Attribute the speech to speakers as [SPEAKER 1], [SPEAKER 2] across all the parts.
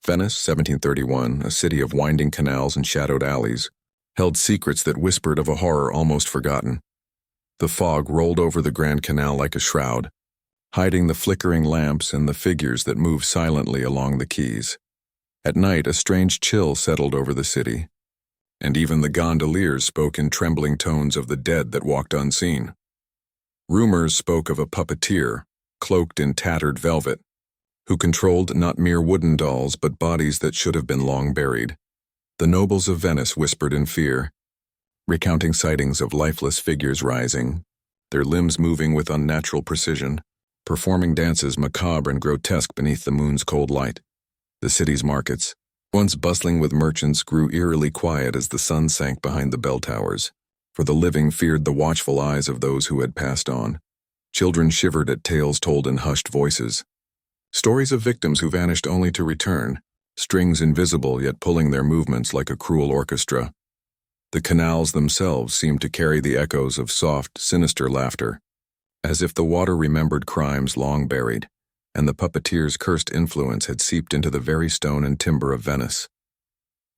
[SPEAKER 1] Venice, 1731, a city of winding canals and shadowed alleys, held secrets that whispered of a horror almost forgotten. The fog rolled over the Grand Canal like a shroud, hiding the flickering lamps and the figures that moved silently along the quays. At night, a strange chill settled over the city, and even the gondoliers spoke in trembling tones of the dead that walked unseen. Rumors spoke of a puppeteer, cloaked in tattered velvet, who controlled not mere wooden dolls but bodies that should have been long buried. The nobles of Venice whispered in fear, recounting sightings of lifeless figures rising, their limbs moving with unnatural precision, performing dances macabre and grotesque beneath the moon's cold light. The city's markets, once bustling with merchants, grew eerily quiet as the sun sank behind the bell towers, for the living feared the watchful eyes of those who had passed on. Children shivered at tales told in hushed voices, stories of victims who vanished only to return, strings invisible yet pulling their movements like a cruel orchestra. The canals themselves seemed to carry the echoes of soft, sinister laughter, as if the water remembered crimes long buried, and the puppeteer's cursed influence had seeped into the very stone and timber of Venice.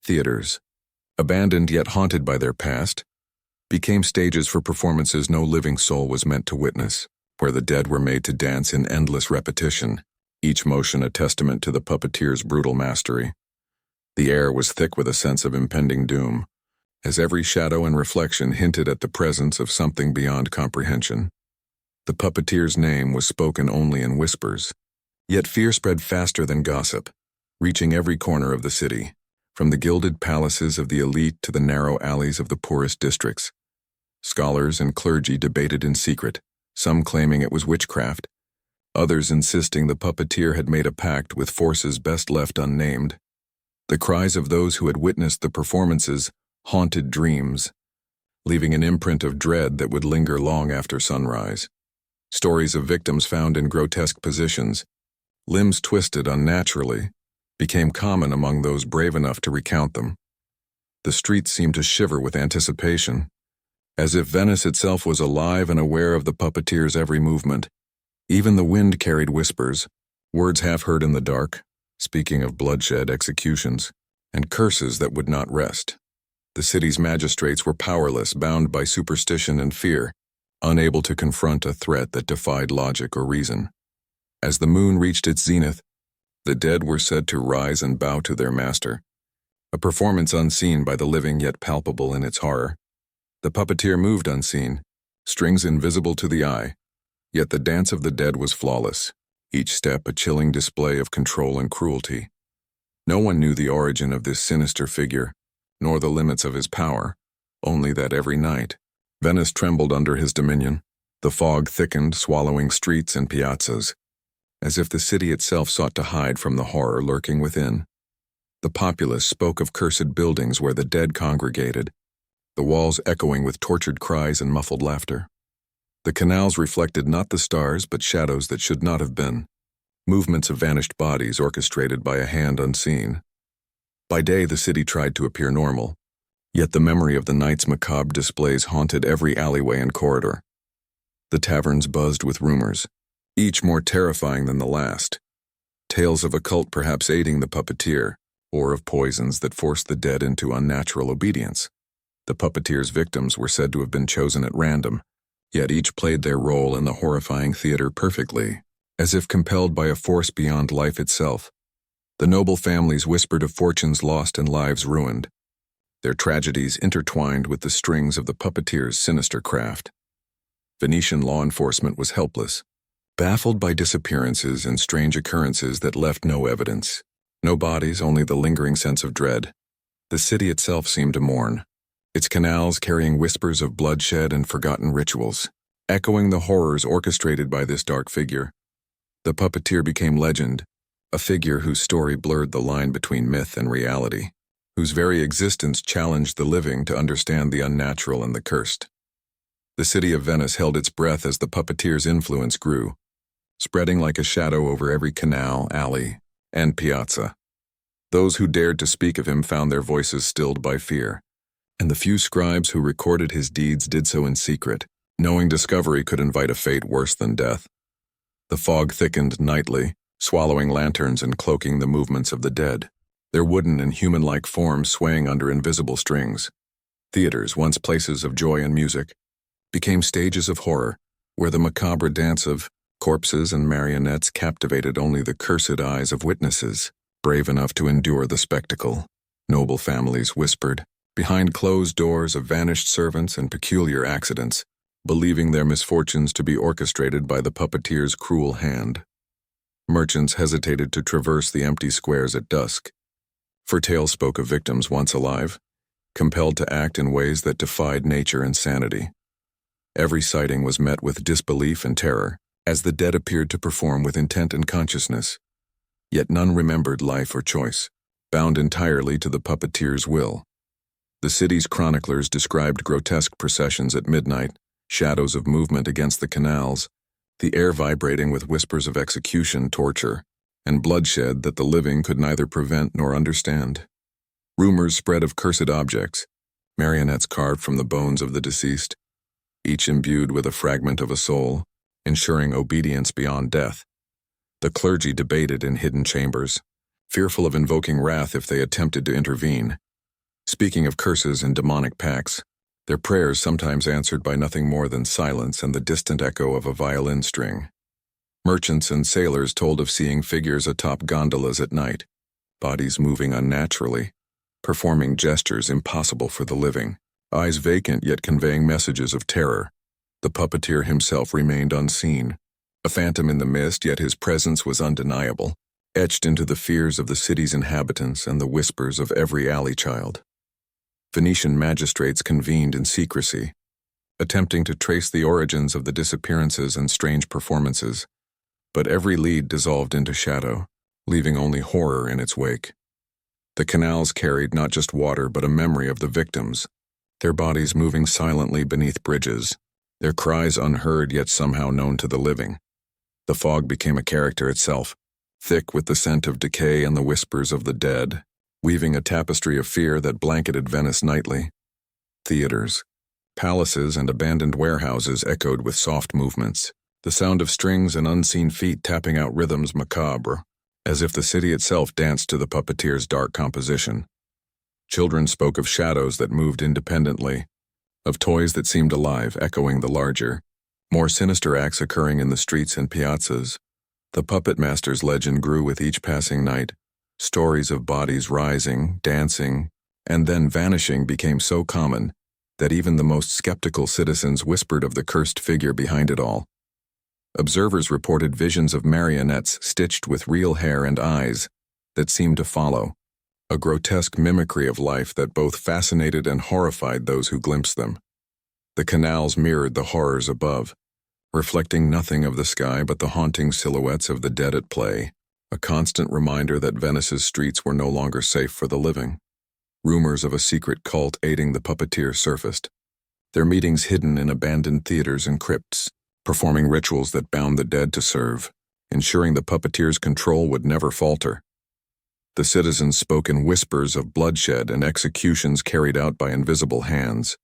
[SPEAKER 1] Theaters, abandoned yet haunted by their past, became stages for performances no living soul was meant to witness, where the dead were made to dance in endless repetition, each motion a testament to the puppeteer's brutal mastery. The air was thick with a sense of impending doom, as every shadow and reflection hinted at the presence of something beyond comprehension. The puppeteer's name was spoken only in whispers, yet fear spread faster than gossip, reaching every corner of the city, from the gilded palaces of the elite to the narrow alleys of the poorest districts. Scholars and clergy debated in secret, some claiming it was witchcraft, others insisting the puppeteer had made a pact with forces best left unnamed. The cries of those who had witnessed the performances haunted dreams, leaving an imprint of dread that would linger long after sunrise. Stories of victims found in grotesque positions, limbs twisted unnaturally, became common among those brave enough to recount them. The streets seemed to shiver with anticipation, as if Venice itself was alive and aware of the puppeteer's every movement. Even the wind carried whispers, words half heard in the dark, speaking of bloodshed, executions, and curses that would not rest. The city's magistrates were powerless, bound by superstition and fear, unable to confront a threat that defied logic or reason. As the moon reached its zenith, the dead were said to rise and bow to their master, a performance unseen by the living yet palpable in its horror. The puppeteer moved unseen, strings invisible to the eye, yet the dance of the dead was flawless, each step a chilling display of control and cruelty. No one knew the origin of this sinister figure, nor the limits of his power, only that every night, Venice trembled under his dominion. The fog thickened, swallowing streets and piazzas, as if the city itself sought to hide from the horror lurking within. The populace spoke of cursed buildings where the dead congregated, the walls echoing with tortured cries and muffled laughter. The canals reflected not the stars but shadows that should not have been, movements of vanished bodies orchestrated by a hand unseen. By day the city tried to appear normal, yet the memory of the night's macabre displays haunted every alleyway and corridor. The taverns buzzed with rumors, each more terrifying than the last. Tales of a cult perhaps aiding the puppeteer, or of poisons that forced the dead into unnatural obedience. The puppeteer's victims were said to have been chosen at random, yet each played their role in the horrifying theater perfectly, as if compelled by a force beyond life itself. The noble families whispered of fortunes lost and lives ruined, their tragedies intertwined with the strings of the puppeteer's sinister craft. Venetian law enforcement was helpless, baffled by disappearances and strange occurrences that left no evidence. No bodies, only the lingering sense of dread. The city itself seemed to mourn, its canals carrying whispers of bloodshed and forgotten rituals, echoing the horrors orchestrated by this dark figure. The puppeteer became legend, a figure whose story blurred the line between myth and reality, whose very existence challenged the living to understand the unnatural and the cursed. The city of Venice held its breath as the puppeteer's influence grew, spreading like a shadow over every canal, alley, and piazza. Those who dared to speak of him found their voices stilled by fear, and the few scribes who recorded his deeds did so in secret, knowing discovery could invite a fate worse than death. The fog thickened nightly, swallowing lanterns and cloaking the movements of the dead. their wooden and human-like forms swaying under invisible strings. Theaters, once places of joy and music, became stages of horror, where the macabre dance of corpses and marionettes captivated only the cursed eyes of witnesses, brave enough to endure the spectacle. Noble families whispered, behind closed doors of vanished servants and peculiar accidents, believing their misfortunes to be orchestrated by the puppeteer's cruel hand. Merchants hesitated to traverse the empty squares at dusk, for tales spoke of victims once alive, compelled to act in ways that defied nature and sanity. Every sighting was met with disbelief and terror, as the dead appeared to perform with intent and consciousness. Yet none remembered life or choice, bound entirely to the puppeteer's will. The city's chroniclers described grotesque processions at midnight, shadows of movement against the canals, the air vibrating with whispers of execution, torture, and bloodshed that the living could neither prevent nor understand. Rumors spread of cursed objects, marionettes carved from the bones of the deceased, each imbued with a fragment of a soul, ensuring obedience beyond death. The clergy debated in hidden chambers, fearful of invoking wrath if they attempted to intervene. Speaking of curses and demonic pacts, their prayers sometimes answered by nothing more than silence and the distant echo of a violin string. Merchants and sailors told of seeing figures atop gondolas at night, bodies moving unnaturally, performing gestures impossible for the living, eyes vacant yet conveying messages of terror. The puppeteer himself remained unseen, a phantom in the mist, yet his presence was undeniable, etched into the fears of the city's inhabitants and the whispers of every alley child. Venetian magistrates convened in secrecy, attempting to trace the origins of the disappearances and strange performances, but every lead dissolved into shadow, leaving only horror in its wake. The canals carried not just water but a memory of the victims, their bodies moving silently beneath bridges, their cries unheard yet somehow known to the living. The fog became a character itself, thick with the scent of decay and the whispers of the dead, weaving a tapestry of fear that blanketed Venice nightly. Theaters, palaces, and abandoned warehouses echoed with soft movements, the sound of strings and unseen feet tapping out rhythms macabre, as if the city itself danced to the puppeteer's dark composition. Children spoke of shadows that moved independently, of toys that seemed alive, echoing the larger, more sinister acts occurring in the streets and piazzas. The puppet master's legend grew with each passing night. Stories of bodies rising, dancing, and then vanishing became so common that even the most skeptical citizens whispered of the cursed figure behind it all. Observers reported visions of marionettes stitched with real hair and eyes that seemed to follow, a grotesque mimicry of life that both fascinated and horrified those who glimpsed them. The canals mirrored the horrors above, reflecting nothing of the sky but the haunting silhouettes of the dead at play, a constant reminder that Venice's streets were no longer safe for the living. Rumors of a secret cult aiding the puppeteer surfaced, their meetings hidden in abandoned theaters and crypts, performing rituals that bound the dead to serve, ensuring the puppeteer's control would never falter. The citizens spoke in whispers of bloodshed and executions carried out by invisible hands,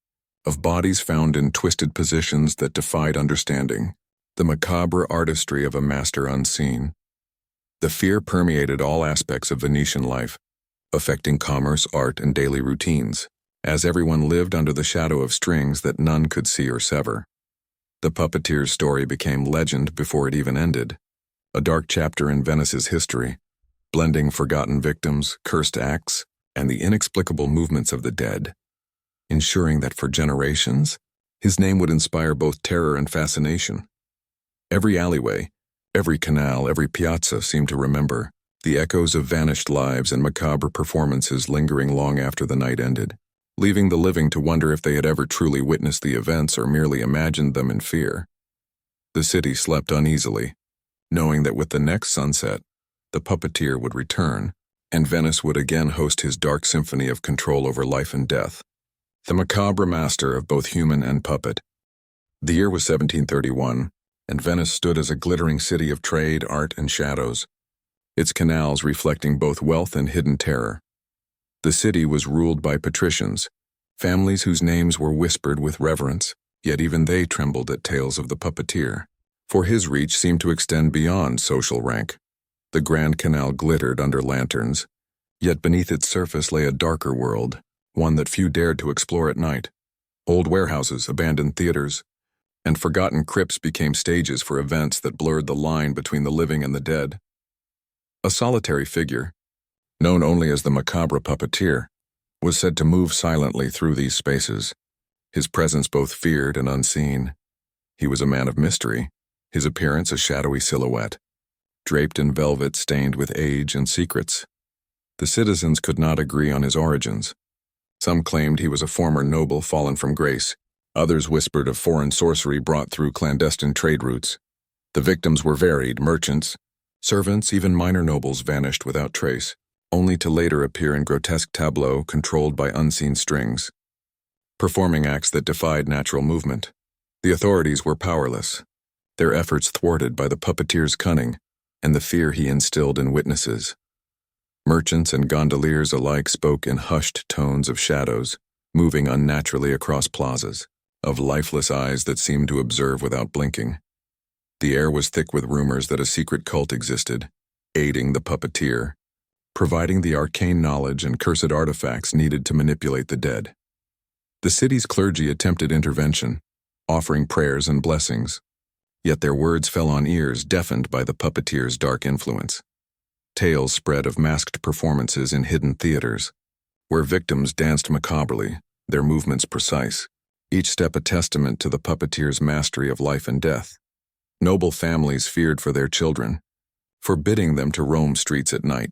[SPEAKER 1] of bodies found in twisted positions that defied understanding, the macabre artistry of a master unseen. The fear permeated all aspects of Venetian life, affecting commerce, art, and daily routines, as everyone lived under the shadow of strings that none could see or sever. The puppeteer's story became legend before it even ended, a dark chapter in Venice's history, blending forgotten victims, cursed acts, and the inexplicable movements of the dead, ensuring that for generations, his name would inspire both terror and fascination. Every alleyway, every canal, every piazza seemed to remember, the echoes of vanished lives and macabre performances lingering long after the night ended, leaving the living to wonder if they had ever truly witnessed the events or merely imagined them in fear. The city slept uneasily, knowing that with the next sunset, the puppeteer would return, and Venice would again host his dark symphony of control over life and death, the macabre master of both human and puppet. The year was 1731, and Venice stood as a glittering city of trade, art, and shadows, its canals reflecting both wealth and hidden terror. The city was ruled by patricians, families whose names were whispered with reverence, yet even they trembled at tales of the puppeteer, for his reach seemed to extend beyond social rank. The Grand Canal glittered under lanterns, Yet beneath its surface lay a darker world, one that few dared to explore at night. Old warehouses, abandoned theaters, and forgotten crypts became stages for events that blurred the line between the living and the dead. A solitary figure, known only as the Macabre Puppeteer, was said to move silently through these spaces, his presence both feared and unseen. He was a man of mystery, his appearance a shadowy silhouette, draped in velvet stained with age and secrets. The citizens could not agree on his origins. Some claimed he was a former noble fallen from grace. Others whispered of foreign sorcery brought through clandestine trade routes. The victims were varied: merchants, servants, even minor nobles vanished without trace, only to later appear in grotesque tableaux controlled by unseen strings, performing acts that defied natural movement. The authorities were powerless, their efforts thwarted by the puppeteer's cunning and the fear he instilled in witnesses. Merchants and gondoliers alike spoke in hushed tones of shadows, moving unnaturally across plazas, of lifeless eyes that seemed to observe without blinking. The air was thick with rumors that a secret cult existed, aiding the puppeteer, providing the arcane knowledge and cursed artifacts needed to manipulate the dead. The city's clergy attempted intervention, offering prayers and blessings, yet their words fell on ears deafened by the puppeteer's dark influence. Tales spread of masked performances in hidden theaters, where victims danced macabrely, their movements precise, each step a testament to the puppeteer's mastery of life and death. Noble families feared for their children, forbidding them to roam streets at night.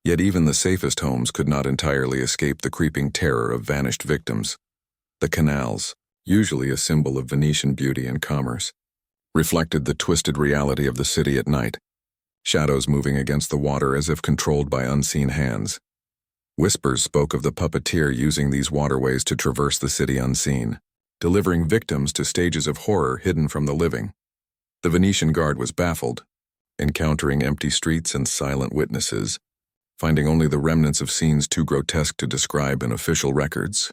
[SPEAKER 1] Yet even the safest homes could not entirely escape the creeping terror of vanished victims. The canals, usually a symbol of Venetian beauty and commerce, reflected the twisted reality of the city at night, shadows moving against the water as if controlled by unseen hands. Whispers spoke of the puppeteer using these waterways to traverse the city unseen, delivering victims to stages of horror hidden from the living. The Venetian guard was baffled, encountering empty streets and silent witnesses, finding only the remnants of scenes too grotesque to describe in official records.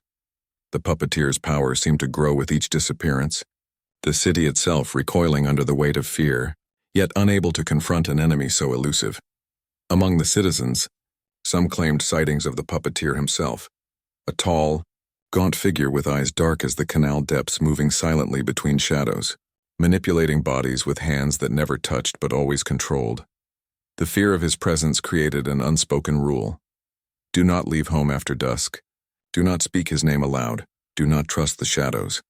[SPEAKER 1] The puppeteer's power seemed to grow with each disappearance, the city itself recoiling under the weight of fear, yet unable to confront an enemy so elusive. Among the citizens, some claimed sightings of the puppeteer himself, a tall, gaunt figure with eyes dark as the canal depths moving silently between shadows, manipulating bodies with hands that never touched but always controlled. The fear of his presence created an unspoken rule. Do not leave home after dusk. Do not speak his name aloud. Do not trust the shadows.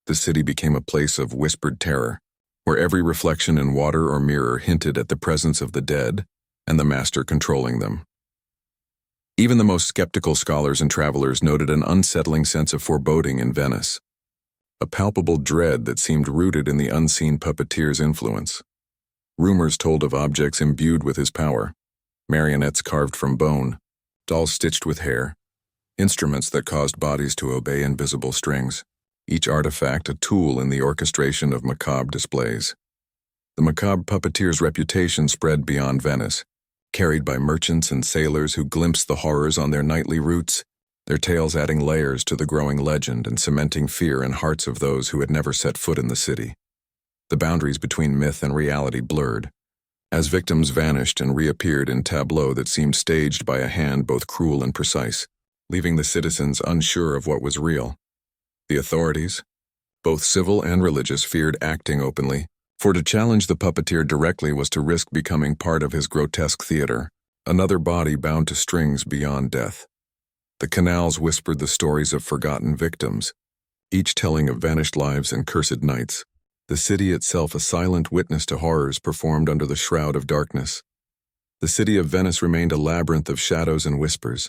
[SPEAKER 1] The city became a place of whispered terror, where every reflection in water or mirror hinted at the presence of the dead and the master controlling them. Even the most skeptical scholars and travelers noted an unsettling sense of foreboding in Venice, a palpable dread that seemed rooted in the unseen puppeteer's influence. Rumors told of objects imbued with his power, marionettes carved from bone, dolls stitched with hair, instruments that caused bodies to obey invisible strings, each artifact a tool in the orchestration of macabre displays. The Macabre Puppeteer's reputation spread beyond Venice, carried by merchants and sailors who glimpsed the horrors on their nightly routes, their tales adding layers to the growing legend and cementing fear in hearts of those who had never set foot in the city. The boundaries between myth and reality blurred, as victims vanished and reappeared in tableaux that seemed staged by a hand both cruel and precise, leaving the citizens unsure of what was real. The authorities, both civil and religious, feared acting openly, for to challenge the puppeteer directly was to risk becoming part of his grotesque theater, another body bound to strings beyond death. The canals whispered the stories of forgotten victims, each telling of vanished lives and cursed nights, the city itself a silent witness to horrors performed under the shroud of darkness. The city of Venice remained a labyrinth of shadows and whispers,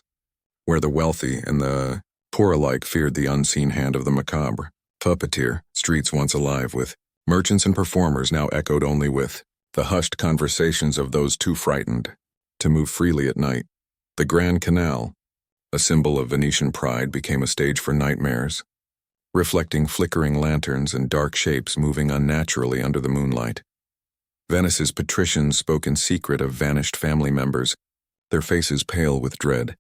[SPEAKER 1] where the wealthy and the poor alike feared the unseen hand of the macabre puppeteer. Streets once alive with merchants and performers now echoed only with the hushed conversations of those too frightened to move freely at night. The Grand Canal, a symbol of Venetian pride, became a stage for nightmares, reflecting flickering lanterns and dark shapes moving unnaturally under the moonlight. Venice's patricians spoke in secret of vanished family members, their faces pale with dread,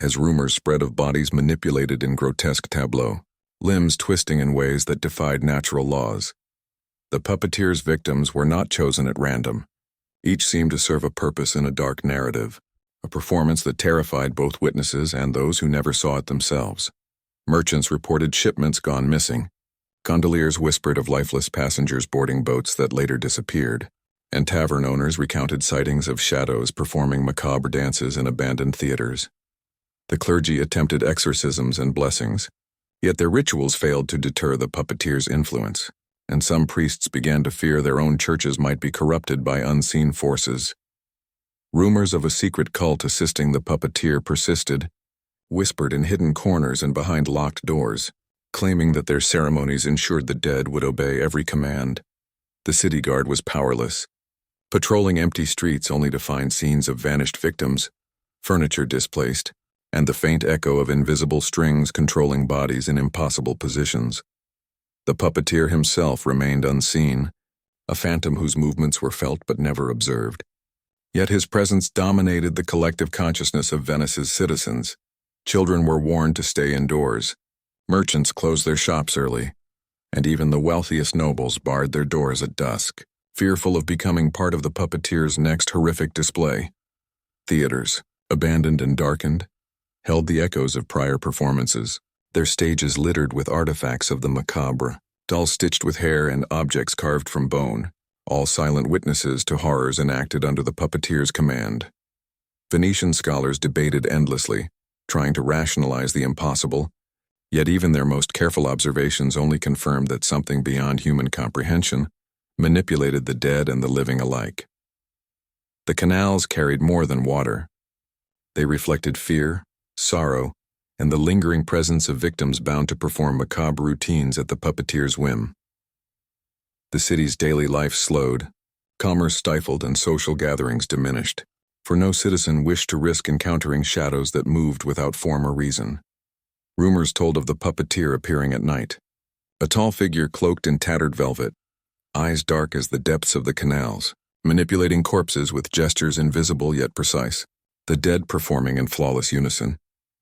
[SPEAKER 1] as rumors spread of bodies manipulated in grotesque tableaux, limbs twisting in ways that defied natural laws. The puppeteer's victims were not chosen at random. Each seemed to serve a purpose in a dark narrative, a performance that terrified both witnesses and those who never saw it themselves. Merchants reported shipments gone missing. Gondoliers whispered of lifeless passengers boarding boats that later disappeared, and tavern owners recounted sightings of shadows performing macabre dances in abandoned theaters. The clergy attempted exorcisms and blessings, yet their rituals failed to deter the puppeteer's influence, and some priests began to fear their own churches might be corrupted by unseen forces. Rumors of a secret cult assisting the puppeteer persisted, whispered in hidden corners and behind locked doors, claiming that their ceremonies ensured the dead would obey every command. The city guard was powerless, patrolling empty streets only to find scenes of vanished victims, furniture displaced, and the faint echo of invisible strings controlling bodies in impossible positions. The puppeteer himself remained unseen, a phantom whose movements were felt but never observed. Yet his presence dominated the collective consciousness of Venice's citizens. Children were warned to stay indoors. Merchants closed their shops early, and even the wealthiest nobles barred their doors at dusk, fearful of becoming part of the puppeteer's next horrific display. Theaters, abandoned and darkened, held the echoes of prior performances, their stages littered with artifacts of the macabre, dolls stitched with hair and objects carved from bone, all silent witnesses to horrors enacted under the puppeteer's command. Venetian scholars debated endlessly, trying to rationalize the impossible, yet even their most careful observations only confirmed that something beyond human comprehension manipulated the dead and the living alike. The canals carried more than water. They reflected fear, sorrow, and the lingering presence of victims bound to perform macabre routines at the puppeteer's whim. The city's daily life slowed, commerce stifled, and social gatherings diminished, for no citizen wished to risk encountering shadows that moved without form or reason. Rumors told of the puppeteer appearing at night, a tall figure cloaked in tattered velvet, eyes dark as the depths of the canals, manipulating corpses with gestures invisible yet precise, the dead performing in flawless unison.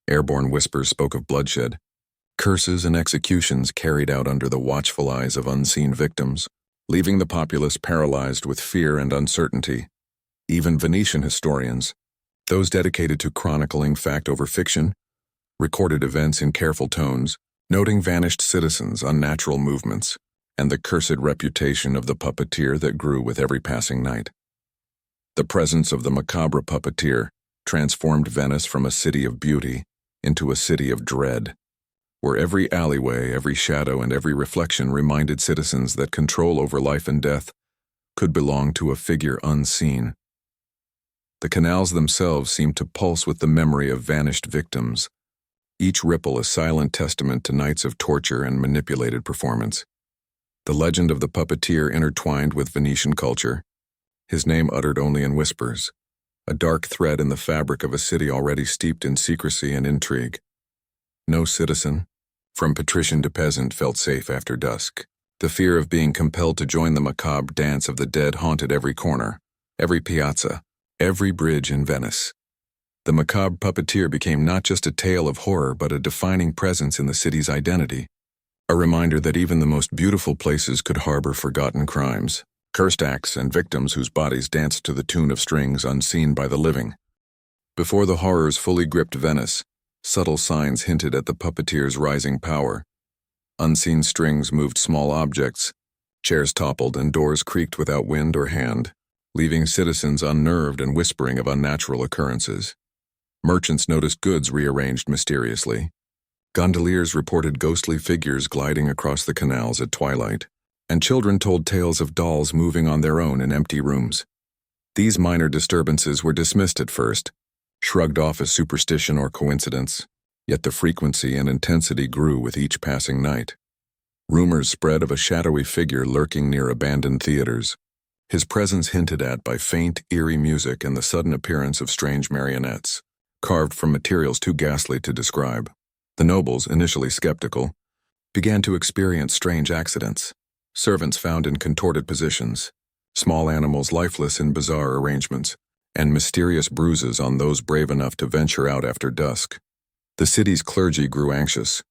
[SPEAKER 1] Airborne whispers spoke of bloodshed, curses and executions carried out under the watchful eyes of unseen victims, leaving the populace paralyzed with fear and uncertainty. Even Venetian historians, those dedicated to chronicling fact over fiction, recorded events in careful tones, noting vanished citizens' unnatural movements, and the cursed reputation of the puppeteer that grew with every passing night. The presence of the macabre puppeteer transformed Venice from a city of beauty into a city of dread, where every alleyway, every shadow, and every reflection reminded citizens that control over life and death could belong to a figure unseen. The canals themselves seemed to pulse with the memory of vanished victims, each ripple a silent testament to nights of torture and manipulated performance. The legend of the puppeteer intertwined with Venetian culture, his name uttered only in whispers, a dark thread in the fabric of a city already steeped in secrecy and intrigue. No citizen, from patrician to peasant, felt safe after dusk. The fear of being compelled to join the macabre dance of the dead haunted every corner, every piazza, every bridge in Venice. The macabre puppeteer became not just a tale of horror but a defining presence in the city's identity, a reminder that even the most beautiful places could harbor forgotten crimes, cursed acts, and victims whose bodies danced to the tune of strings unseen by the living. Before the horrors fully gripped Venice, subtle signs hinted at the puppeteer's rising power. Unseen strings moved small objects, chairs toppled, and doors creaked without wind or hand, leaving citizens unnerved and whispering of unnatural occurrences. Merchants noticed goods rearranged mysteriously. Gondoliers reported ghostly figures gliding across the canals at twilight, and children told tales of dolls moving on their own in empty rooms. These minor disturbances were dismissed at first, shrugged off as superstition or coincidence, yet the frequency and intensity grew with each passing night. Rumors spread of a shadowy figure lurking near abandoned theaters, his presence hinted at by faint, eerie music and the sudden appearance of strange marionettes, carved from materials too ghastly to describe. The nobles, initially skeptical, began to experience strange accidents. Servants found in contorted positions, small animals lifeless in bizarre arrangements, and mysterious bruises on those brave enough to venture out after dusk. The city's clergy grew anxious,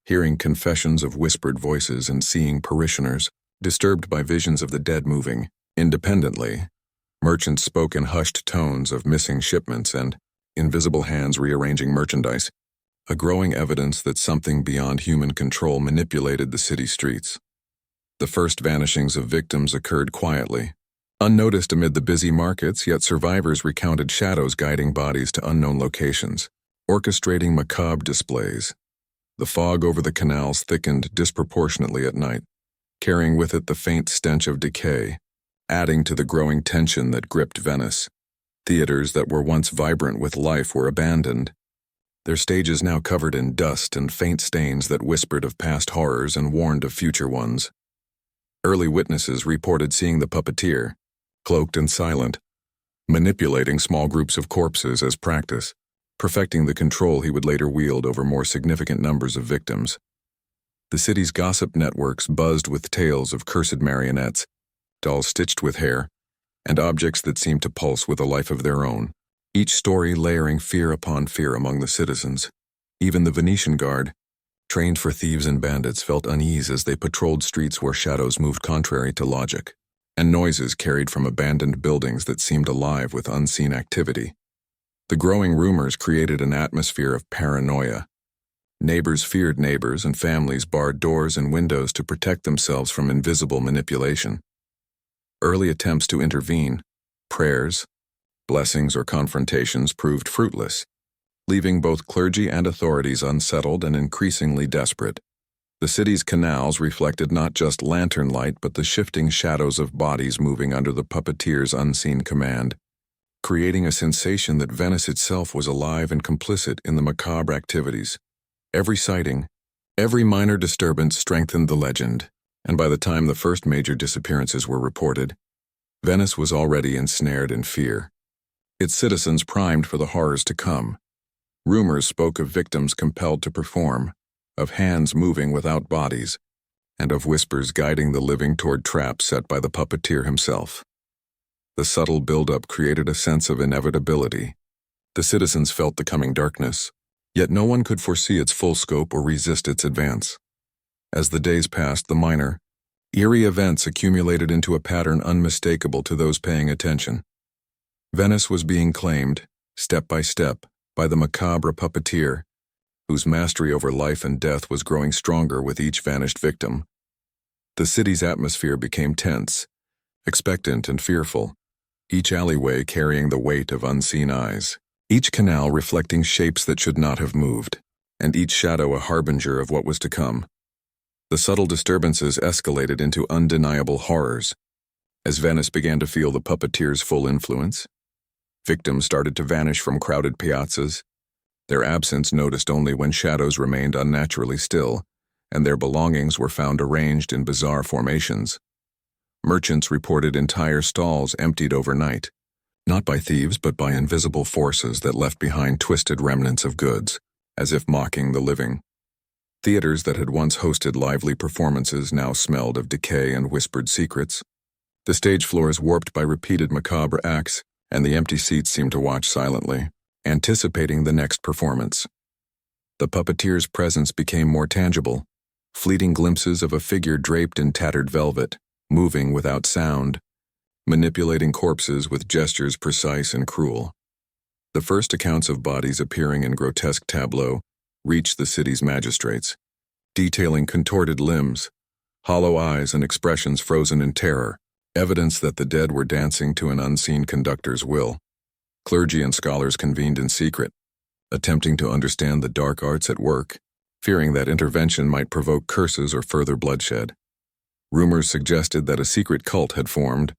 [SPEAKER 1] hearing confessions of whispered voices and seeing parishioners, disturbed by visions of the dead moving independently. Merchants spoke in hushed tones of missing shipments and invisible hands rearranging merchandise, a growing evidence that something beyond human control manipulated the city streets. The first vanishings of victims occurred quietly, unnoticed amid the busy markets, yet survivors recounted shadows guiding bodies to unknown locations, orchestrating macabre displays. The fog over the canals thickened disproportionately at night, carrying with it the faint stench of decay, adding to the growing tension that gripped Venice. Theaters that were once vibrant with life were abandoned, their stages now covered in dust and faint stains that whispered of past horrors and warned of future ones. Early witnesses reported seeing the puppeteer, cloaked and silent, manipulating small groups of corpses as practice, perfecting the control he would later wield over more significant numbers of victims. The city's gossip networks buzzed with tales of cursed marionettes, dolls stitched with hair, and objects that seemed to pulse with a life of their own, each story layering fear upon fear among the citizens. Even the Venetian guard, trained for thieves and bandits, felt unease as they patrolled streets where shadows moved contrary to logic, and noises carried from abandoned buildings that seemed alive with unseen activity. The growing rumors created an atmosphere of paranoia. Neighbors feared neighbors, and families barred doors and windows to protect themselves from invisible manipulation. Early attempts to intervene, prayers, blessings, or confrontations proved fruitless, leaving both clergy and authorities unsettled and increasingly desperate. The city's canals reflected not just lantern light but the shifting shadows of bodies moving under the puppeteer's unseen command, creating a sensation that Venice itself was alive and complicit in the macabre activities. Every sighting, every minor disturbance strengthened the legend, and by the time the first major disappearances were reported, Venice was already ensnared in fear, its citizens primed for the horrors to come. Rumors spoke of victims compelled to perform, of hands moving without bodies, and of whispers guiding the living toward traps set by the puppeteer himself. The subtle buildup created a sense of inevitability. The citizens felt the coming darkness, yet no one could foresee its full scope or resist its advance. As the days passed, the minor, eerie events accumulated into a pattern unmistakable to those paying attention. Venice was being claimed, step by step, by the macabre puppeteer, whose mastery over life and death was growing stronger with each vanished victim. The city's atmosphere became tense, expectant and fearful, each alleyway carrying the weight of unseen eyes, each canal reflecting shapes that should not have moved, and each shadow a harbinger of what was to come. The subtle disturbances escalated into undeniable horrors. As Venice began to feel the puppeteer's full influence, victims started to vanish from crowded piazzas, their absence noticed only when shadows remained unnaturally still, and their belongings were found arranged in bizarre formations. Merchants reported entire stalls emptied overnight, not by thieves but by invisible forces that left behind twisted remnants of goods, as if mocking the living. Theaters that had once hosted lively performances now smelled of decay and whispered secrets. The stage floors warped by repeated macabre acts, and the empty seats seemed to watch silently, anticipating the next performance. The puppeteer's presence became more tangible, fleeting glimpses of a figure draped in tattered velvet, moving without sound, manipulating corpses with gestures precise and cruel. The first accounts of bodies appearing in grotesque tableaux reached the city's magistrates, detailing contorted limbs, hollow eyes, and expressions frozen in terror, evidence that the dead were dancing to an unseen conductor's will. Clergy and scholars convened in secret, attempting to understand the dark arts at work, fearing that intervention might provoke curses or further bloodshed. Rumors suggested that a secret cult had formed,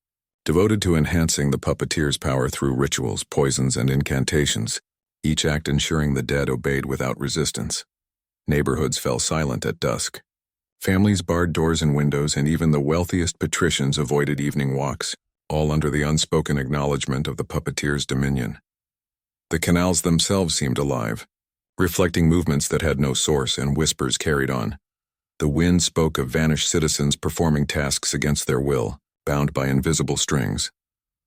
[SPEAKER 1] devoted to enhancing the puppeteer's power through rituals, poisons, and incantations, each act ensuring the dead obeyed without resistance. Neighborhoods fell silent at dusk. Families barred doors and windows, and even the wealthiest patricians avoided evening walks, all under the unspoken acknowledgement of the puppeteer's dominion. The canals themselves seemed alive, reflecting movements that had no source, and whispers carried on. The wind spoke of vanished citizens performing tasks against their will, bound by invisible strings.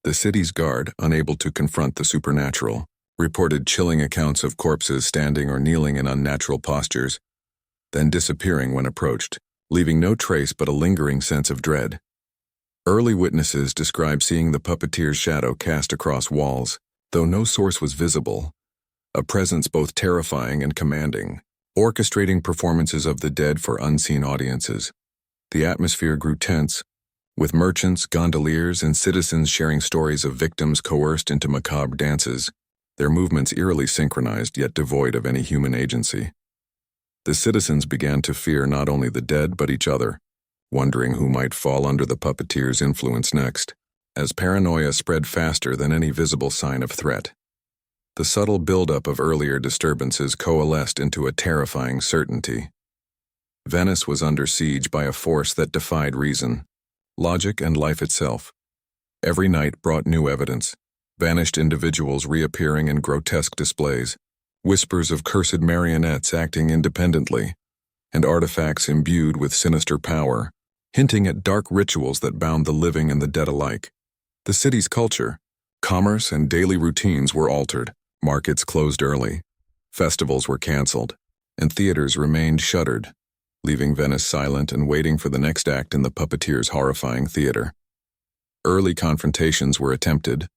[SPEAKER 1] The city's guard, unable to confront the supernatural, reported chilling accounts of corpses standing or kneeling in unnatural postures, then disappearing when approached, leaving no trace but a lingering sense of dread. Early witnesses described seeing the puppeteer's shadow cast across walls, though no source was visible. a presence both terrifying and commanding, orchestrating performances of the dead for unseen audiences. The atmosphere grew tense, with merchants, gondoliers, and citizens sharing stories of victims coerced into macabre dances, their movements eerily synchronized yet devoid of any human agency. The citizens began to fear not only the dead but each other, wondering who might fall under the puppeteer's influence next, as paranoia spread faster than any visible sign of threat. The subtle buildup of earlier disturbances coalesced into a terrifying certainty. Venice was under siege by a force that defied reason, logic, and life itself. Every night brought new evidence, vanished individuals reappearing in grotesque displays, whispers of cursed marionettes acting independently, and artifacts imbued with sinister power, hinting at dark rituals that bound the living and the dead alike. The city's culture, commerce, and daily routines were altered. Markets closed early, festivals were canceled, and theaters remained shuttered, leaving Venice silent and waiting for the next act in the puppeteer's horrifying theater. Early confrontations were attempted,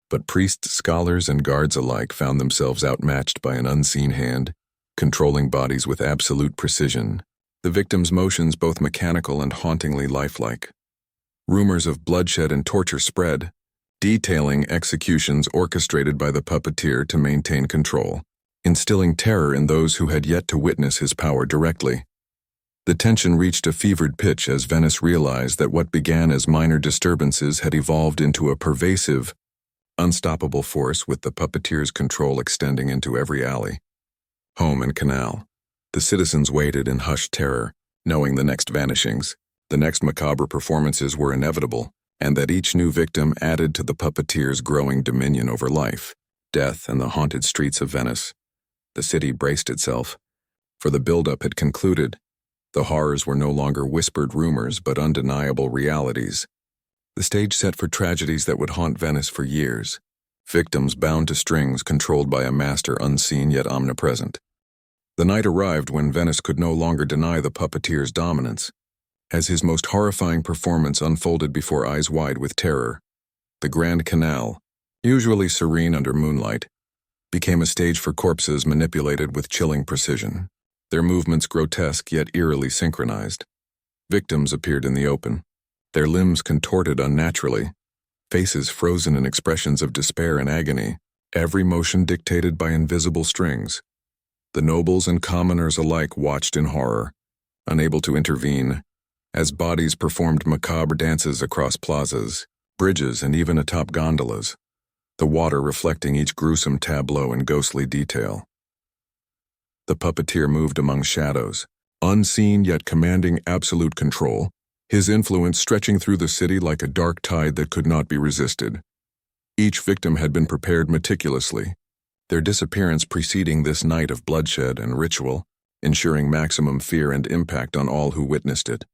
[SPEAKER 1] but priests, scholars, and guards alike found themselves outmatched by an unseen hand, controlling bodies with absolute precision, the victim's motions both mechanical and hauntingly lifelike. Rumors of bloodshed and torture spread, detailing executions orchestrated by the puppeteer to maintain control, instilling terror in those who had yet to witness his power directly. The tension reached a fevered pitch as Venice realized that what began as minor disturbances had evolved into a pervasive, unstoppable force with the puppeteer's control extending into every alley, home, and canal. The citizens waited in hushed terror, knowing the next vanishings, the next macabre performances were inevitable, and that each new victim added to the puppeteer's growing dominion over life, death, and the haunted streets of Venice. The city braced itself, for the buildup had concluded. The horrors were no longer whispered rumors but undeniable realities. The stage set for tragedies that would haunt Venice for years, victims bound to strings controlled by a master unseen yet omnipresent. The night arrived when Venice could no longer deny the puppeteer's dominance. As his most horrifying performance unfolded before eyes wide with terror, the Grand Canal, usually serene under moonlight, became a stage for corpses manipulated with chilling precision, their movements grotesque yet eerily synchronized. Victims appeared in the open, their limbs contorted unnaturally, faces frozen in expressions of despair and agony, every motion dictated by invisible strings. The nobles and commoners alike watched in horror, unable to intervene, as bodies performed macabre dances across plazas, bridges, and even atop gondolas, the water reflecting each gruesome tableau in ghostly detail. The puppeteer moved among shadows, unseen yet commanding absolute control, his influence stretching through the city like a dark tide that could not be resisted. Each victim had been prepared meticulously, their disappearance preceding this night of bloodshed and ritual, ensuring maximum fear and impact on all who witnessed it.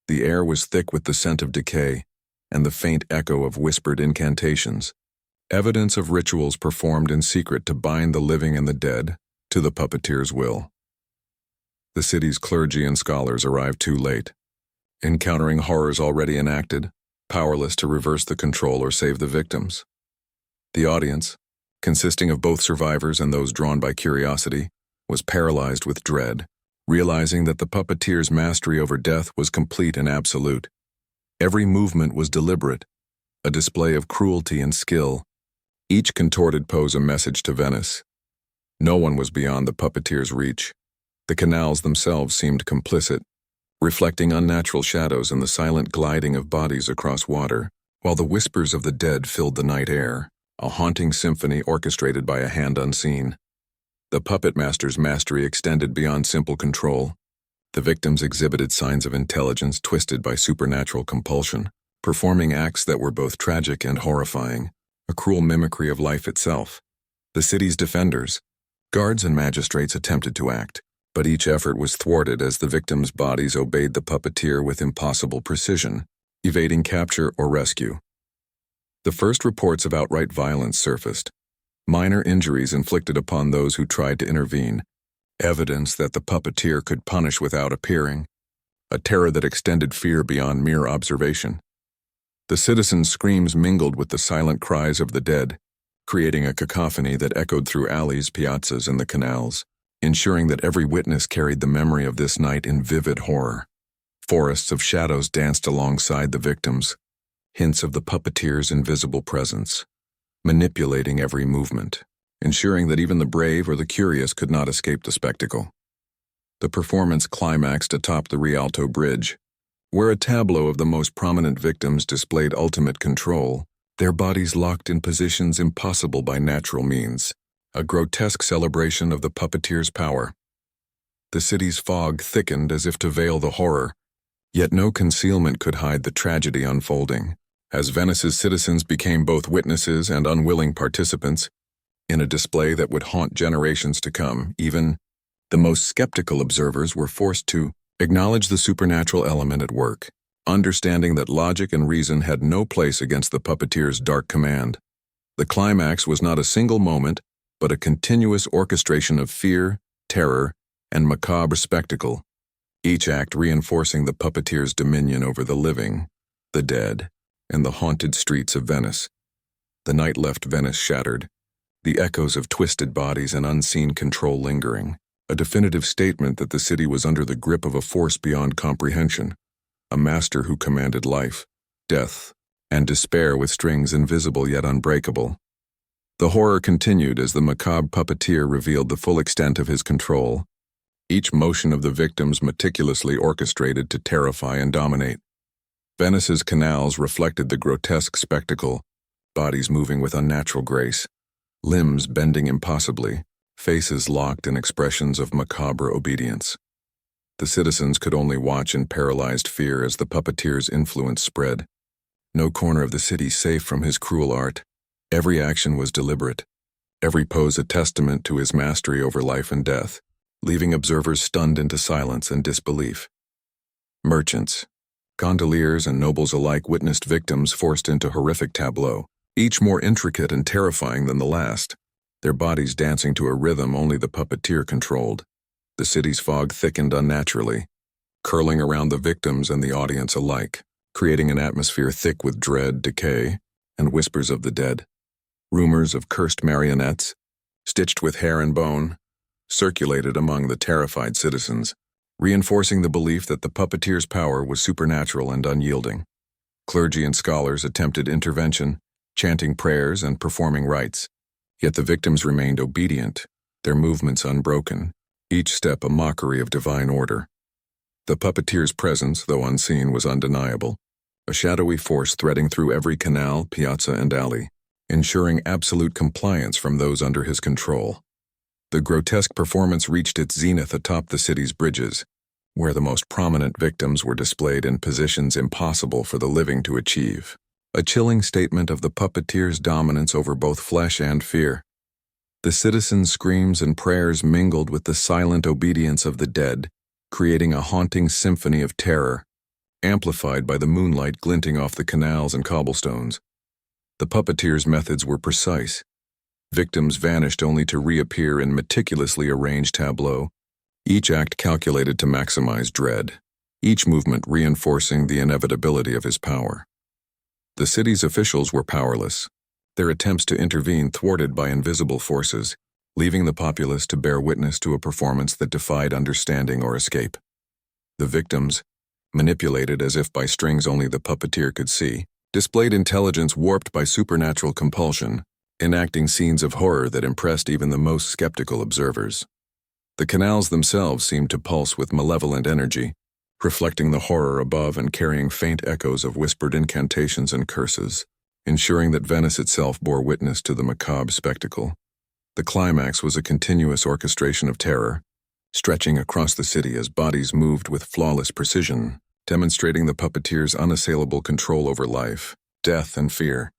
[SPEAKER 1] The air was thick with the scent of decay and the faint echo of whispered incantations, evidence of rituals performed in secret to bind the living and the dead to the puppeteer's will. The city's clergy and scholars arrived too late, encountering horrors already enacted, powerless to reverse the control or save the victims. The audience, consisting of both survivors and those drawn by curiosity, was paralyzed with dread, realizing that the puppeteer's mastery over death was complete and absolute. Every movement was deliberate, a display of cruelty and skill, each contorted pose a message to Venice. No one was beyond the puppeteer's reach. The canals themselves seemed complicit, reflecting unnatural shadows and the silent gliding of bodies across water, while the whispers of the dead filled the night air, a haunting symphony orchestrated by a hand unseen. The puppet master's mastery extended beyond simple control. The victims exhibited signs of intelligence twisted by supernatural compulsion, performing acts that were both tragic and horrifying, a cruel mimicry of life itself. The city's defenders, guards and magistrates attempted to act, but each effort was thwarted as the victims' bodies obeyed the puppeteer with impossible precision, evading capture or rescue. The first reports of outright violence surfaced, minor injuries inflicted upon those who tried to intervene, evidence that the puppeteer could punish without appearing, a terror that extended fear beyond mere observation. The citizens' screams mingled with the silent cries of the dead, creating a cacophony that echoed through alleys, piazzas, and the canals, ensuring that every witness carried the memory of this night in vivid horror. Forests of shadows danced alongside the victims, hints of the puppeteer's invisible presence, manipulating every movement, ensuring that even the brave or the curious could not escape the spectacle. The performance climaxed atop the Rialto Bridge, where a tableau of the most prominent victims displayed ultimate control, their bodies locked in positions impossible by natural means, a grotesque celebration of the puppeteer's power. The city's fog thickened as if to veil the horror, yet no concealment could hide the tragedy unfolding, as Venice's citizens became both witnesses and unwilling participants in a display that would haunt generations to come. Even the most skeptical observers were forced to acknowledge the supernatural element at work, understanding that logic and reason had no place against the puppeteer's dark command. The climax was not a single moment, but a continuous orchestration of fear, terror, and macabre spectacle, each act reinforcing the puppeteer's dominion over the living, the dead, and the haunted streets of Venice. The night left Venice shattered, the echoes of twisted bodies and unseen control lingering, a definitive statement that the city was under the grip of a force beyond comprehension, a master who commanded life, death, and despair with strings invisible yet unbreakable. The horror continued as the macabre puppeteer revealed the full extent of his control, each motion of the victims meticulously orchestrated to terrify and dominate. Venice's canals reflected the grotesque spectacle, bodies moving with unnatural grace, limbs bending impossibly, faces locked in expressions of macabre obedience. The citizens could only watch in paralyzed fear as the puppeteer's influence spread. No corner of the city safe from his cruel art. Every action was deliberate, every pose a testament to his mastery over life and death, leaving observers stunned into silence and disbelief. Merchants, gondoliers, and nobles alike witnessed victims forced into horrific tableau, each more intricate and terrifying than the last, their bodies dancing to a rhythm only the puppeteer controlled. The city's fog thickened unnaturally, curling around the victims and the audience alike, creating an atmosphere thick with dread, decay, and whispers of the dead. Rumors of cursed marionettes, stitched with hair and bone, circulated among the terrified citizens, reinforcing the belief that the puppeteer's power was supernatural and unyielding. Clergy and scholars attempted intervention, chanting prayers and performing rites, yet the victims remained obedient, their movements unbroken, each step a mockery of divine order. The puppeteer's presence, though unseen, was undeniable, a shadowy force threading through every canal, piazza, and alley, ensuring absolute compliance from those under his control. The grotesque performance reached its zenith atop the city's bridges, where the most prominent victims were displayed in positions impossible for the living to achieve, a chilling statement of the puppeteer's dominance over both flesh and fear. The citizens' screams and prayers mingled with the silent obedience of the dead, creating a haunting symphony of terror, amplified by the moonlight glinting off the canals and cobblestones. The puppeteer's methods were precise. Victims vanished only to reappear in meticulously arranged tableau, each act calculated to maximize dread, each movement reinforcing the inevitability of his power. The city's officials were powerless, their attempts to intervene thwarted by invisible forces, leaving the populace to bear witness to a performance that defied understanding or escape. The victims, manipulated as if by strings only the puppeteer could see, displayed intelligence warped by supernatural compulsion, enacting scenes of horror that impressed even the most skeptical observers. The canals themselves seemed to pulse with malevolent energy, reflecting the horror above and carrying faint echoes of whispered incantations and curses, ensuring that Venice itself bore witness to the macabre spectacle. The climax was a continuous orchestration of terror, stretching across the city as bodies moved with flawless precision, demonstrating the puppeteer's unassailable control over life, death, and fear.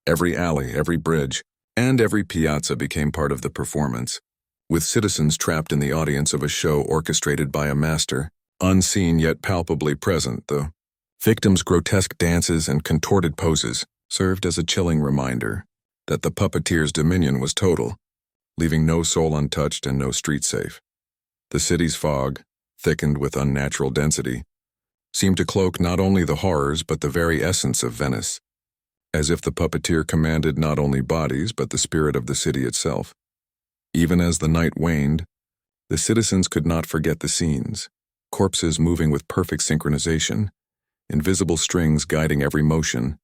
[SPEAKER 1] Every alley, every bridge, and every piazza became part of the performance, with citizens trapped in the audience of a show orchestrated by a master, unseen yet palpably present. The victims' grotesque dances and contorted poses served as a chilling reminder that the puppeteer's dominion was total, leaving no soul untouched and no street safe. The city's fog, thickened with unnatural density, seemed to cloak not only the horrors but the very essence of Venice. as if the puppeteer commanded not only bodies but the spirit of the city itself. Even as the night waned, the citizens could not forget the scenes, corpses moving with perfect synchronization, invisible strings guiding every motion,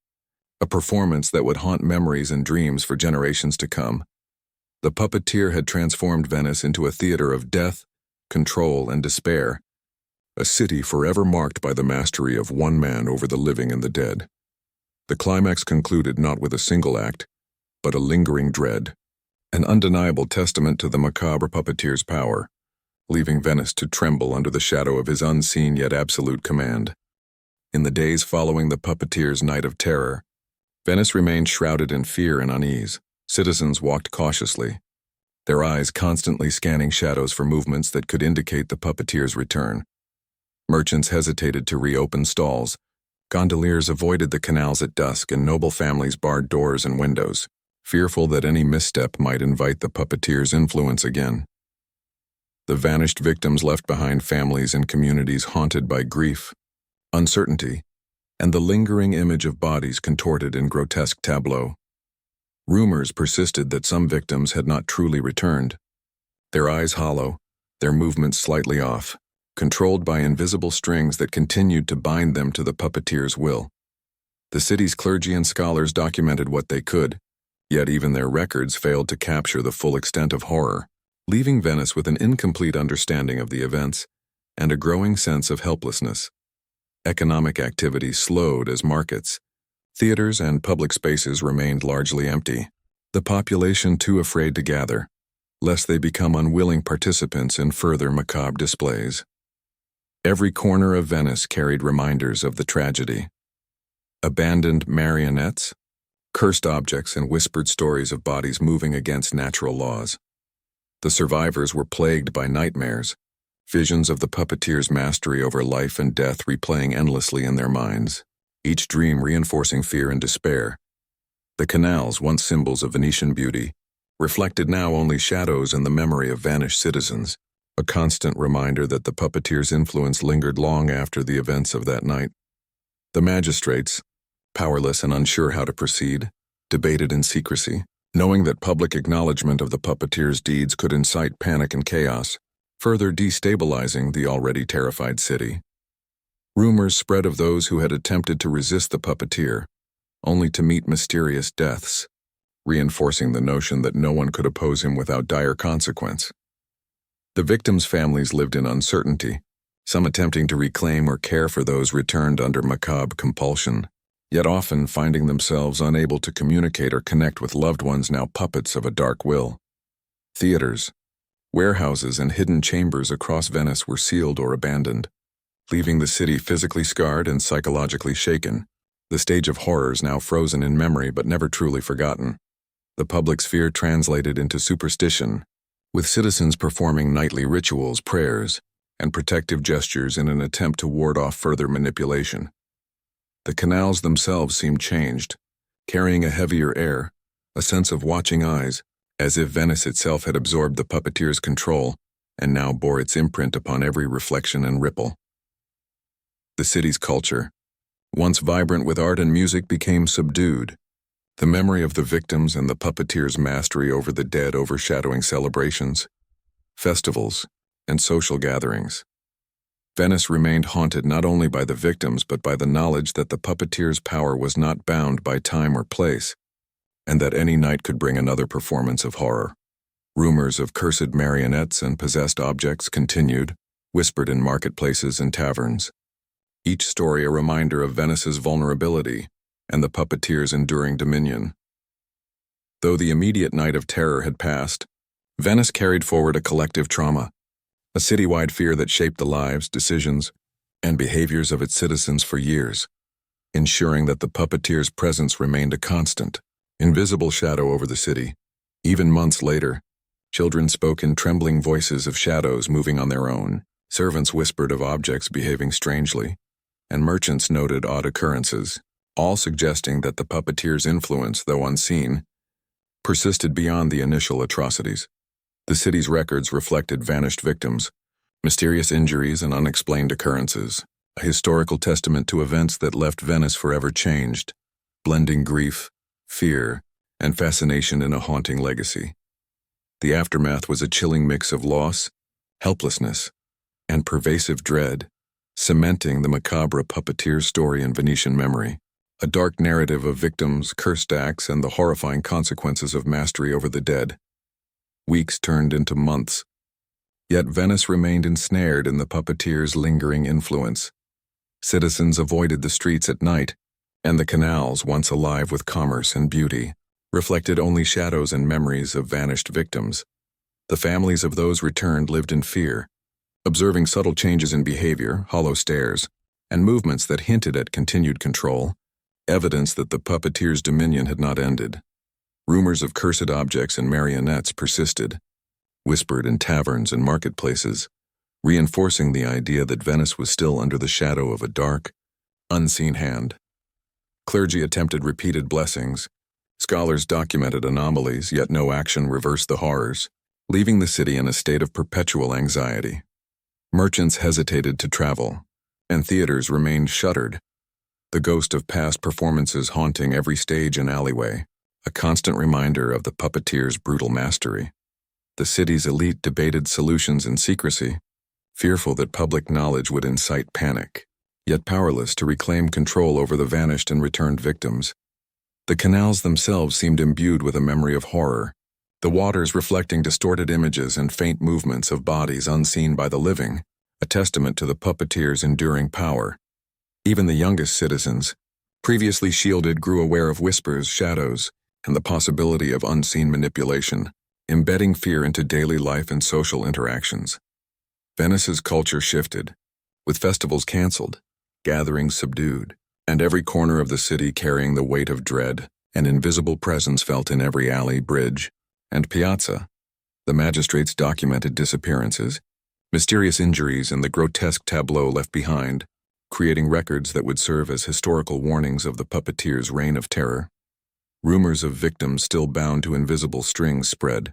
[SPEAKER 1] a performance that would haunt memories and dreams for generations to come. The puppeteer had transformed Venice into a theater of death, control, and despair, a city forever marked by the mastery of one man over the living and the dead. The climax concluded not with a single act, but a lingering dread, an undeniable testament to the macabre puppeteer's power, leaving Venice to tremble under the shadow of his unseen yet absolute command. In the days following the puppeteer's night of terror, Venice remained shrouded in fear and unease. Citizens walked cautiously, their eyes constantly scanning shadows for movements that could indicate the puppeteer's return. Merchants hesitated to reopen stalls, gondoliers avoided the canals at dusk, and noble families barred doors and windows, fearful that any misstep might invite the puppeteer's influence again. The vanished victims left behind families and communities haunted by grief, uncertainty, and the lingering image of bodies contorted in grotesque tableau. Rumors persisted that some victims had not truly returned, their eyes hollow, their movements slightly off, controlled by invisible strings that continued to bind them to the puppeteer's will. The city's clergy and scholars documented what they could, yet even their records failed to capture the full extent of horror, leaving Venice with an incomplete understanding of the events and a growing sense of helplessness. Economic activity slowed as markets, theaters, and public spaces remained largely empty, the population too afraid to gather, lest they become unwilling participants in further macabre displays. Every corner of Venice carried reminders of the tragedy. Abandoned marionettes, cursed objects, and whispered stories of bodies moving against natural laws. The survivors were plagued by nightmares, visions of the puppeteer's mastery over life and death replaying endlessly in their minds, each dream reinforcing fear and despair. The canals, once symbols of Venetian beauty, reflected now only shadows and the memory of vanished citizens, a constant reminder that the puppeteer's influence lingered long after the events of that night. The magistrates, powerless and unsure how to proceed, debated in secrecy, knowing that public acknowledgement of the puppeteer's deeds could incite panic and chaos, further destabilizing the already terrified city. Rumors spread of those who had attempted to resist the puppeteer, only to meet mysterious deaths, reinforcing the notion that no one could oppose him without dire consequence. The victims' families lived in uncertainty, some attempting to reclaim or care for those returned under macabre compulsion, yet often finding themselves unable to communicate or connect with loved ones now puppets of a dark will. Theaters, warehouses, and hidden chambers across Venice were sealed or abandoned, leaving the city physically scarred and psychologically shaken, the stage of horrors now frozen in memory but never truly forgotten. The public's fear translated into superstition, with citizens performing nightly rituals, prayers, and protective gestures in an attempt to ward off further manipulation. The canals themselves seemed changed, carrying a heavier air, a sense of watching eyes, as if Venice itself had absorbed the puppeteer's control and now bore its imprint upon every reflection and ripple. The city's culture, once vibrant with art and music, became subdued, the memory of the victims and the puppeteer's mastery over the dead overshadowing celebrations, festivals, and social gatherings. Venice remained haunted not only by the victims but by the knowledge that the puppeteer's power was not bound by time or place, and that any night could bring another performance of horror. Rumors of cursed marionettes and possessed objects continued, whispered in marketplaces and taverns, each story a reminder of Venice's vulnerability and the puppeteer's enduring dominion. Though the immediate night of terror had passed, Venice carried forward a collective trauma, a citywide fear that shaped the lives, decisions, and behaviors of its citizens for years, ensuring that the puppeteer's presence remained a constant, invisible shadow over the city. Even months later, children spoke in trembling voices of shadows moving on their own, servants whispered of objects behaving strangely, and merchants noted odd occurrences, all suggesting that the puppeteer's influence, though unseen, persisted beyond the initial atrocities. The city's records reflected vanished victims, mysterious injuries, and unexplained occurrences, a historical testament to events that left Venice forever changed, blending grief, fear, and fascination in a haunting legacy. The aftermath was a chilling mix of loss, helplessness, and pervasive dread, cementing the Macabre Puppeteer story in Venetian memory, a dark narrative of victims, cursed acts, and the horrifying consequences of mastery over the dead. Weeks turned into months, yet Venice remained ensnared in the puppeteer's lingering influence. Citizens avoided the streets at night, and the canals, once alive with commerce and beauty, reflected only shadows and memories of vanished victims. The families of those returned lived in fear, observing subtle changes in behavior, hollow stares, and movements that hinted at continued control, evidence that the puppeteer's dominion had not ended. Rumors of cursed objects and marionettes persisted, whispered in taverns and marketplaces, reinforcing the idea that Venice was still under the shadow of a dark, unseen hand. Clergy attempted repeated blessings, scholars documented anomalies, yet no action reversed the horrors, leaving the city in a state of perpetual anxiety. Merchants hesitated to travel, and theaters remained shuttered, the ghost of past performances haunting every stage and alleyway, a constant reminder of the puppeteer's brutal mastery. The city's elite debated solutions in secrecy, fearful that public knowledge would incite panic, yet powerless to reclaim control over the vanished and returned victims. The canals themselves seemed imbued with a memory of horror, the waters reflecting distorted images and faint movements of bodies unseen by the living, a testament to the puppeteer's enduring power. Even the youngest citizens, previously shielded, grew aware of whispers, shadows, and the possibility of unseen manipulation, embedding fear into daily life and social interactions. Venice's culture shifted, with festivals canceled, gatherings subdued, and every corner of the city carrying the weight of dread, an invisible presence felt in every alley, bridge, and piazza. The magistrates documented disappearances, mysterious injuries, and the grotesque tableau left behind, creating records that would serve as historical warnings of the puppeteer's reign of terror. Rumors of victims still bound to invisible strings spread,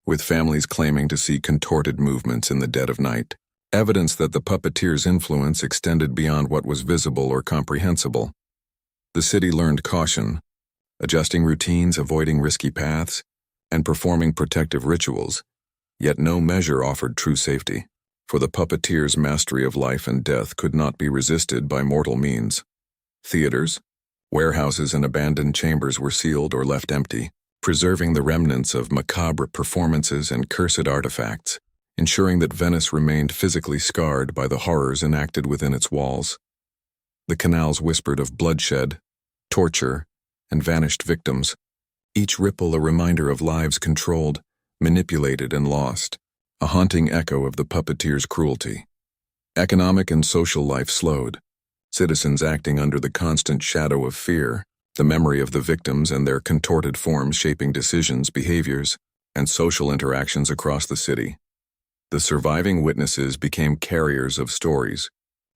[SPEAKER 1] with families claiming to see contorted movements in the dead of night, evidence that the puppeteer's influence extended beyond what was visible or comprehensible. The city learned caution, adjusting routines, avoiding risky paths, and performing protective rituals, yet no measure offered true safety, for the puppeteer's mastery of life and death could not be resisted by mortal means. Theaters, warehouses, and abandoned chambers were sealed or left empty, preserving the remnants of macabre performances and cursed artifacts, ensuring that Venice remained physically scarred by the horrors enacted within its walls. The canals whispered of bloodshed, torture, and vanished victims, each ripple a reminder of lives controlled, manipulated, and lost, a haunting echo of the puppeteer's cruelty. Economic and social life slowed, citizens acting under the constant shadow of fear, the memory of the victims and their contorted forms shaping decisions, behaviors, and social interactions across the city. The surviving witnesses became carriers of stories,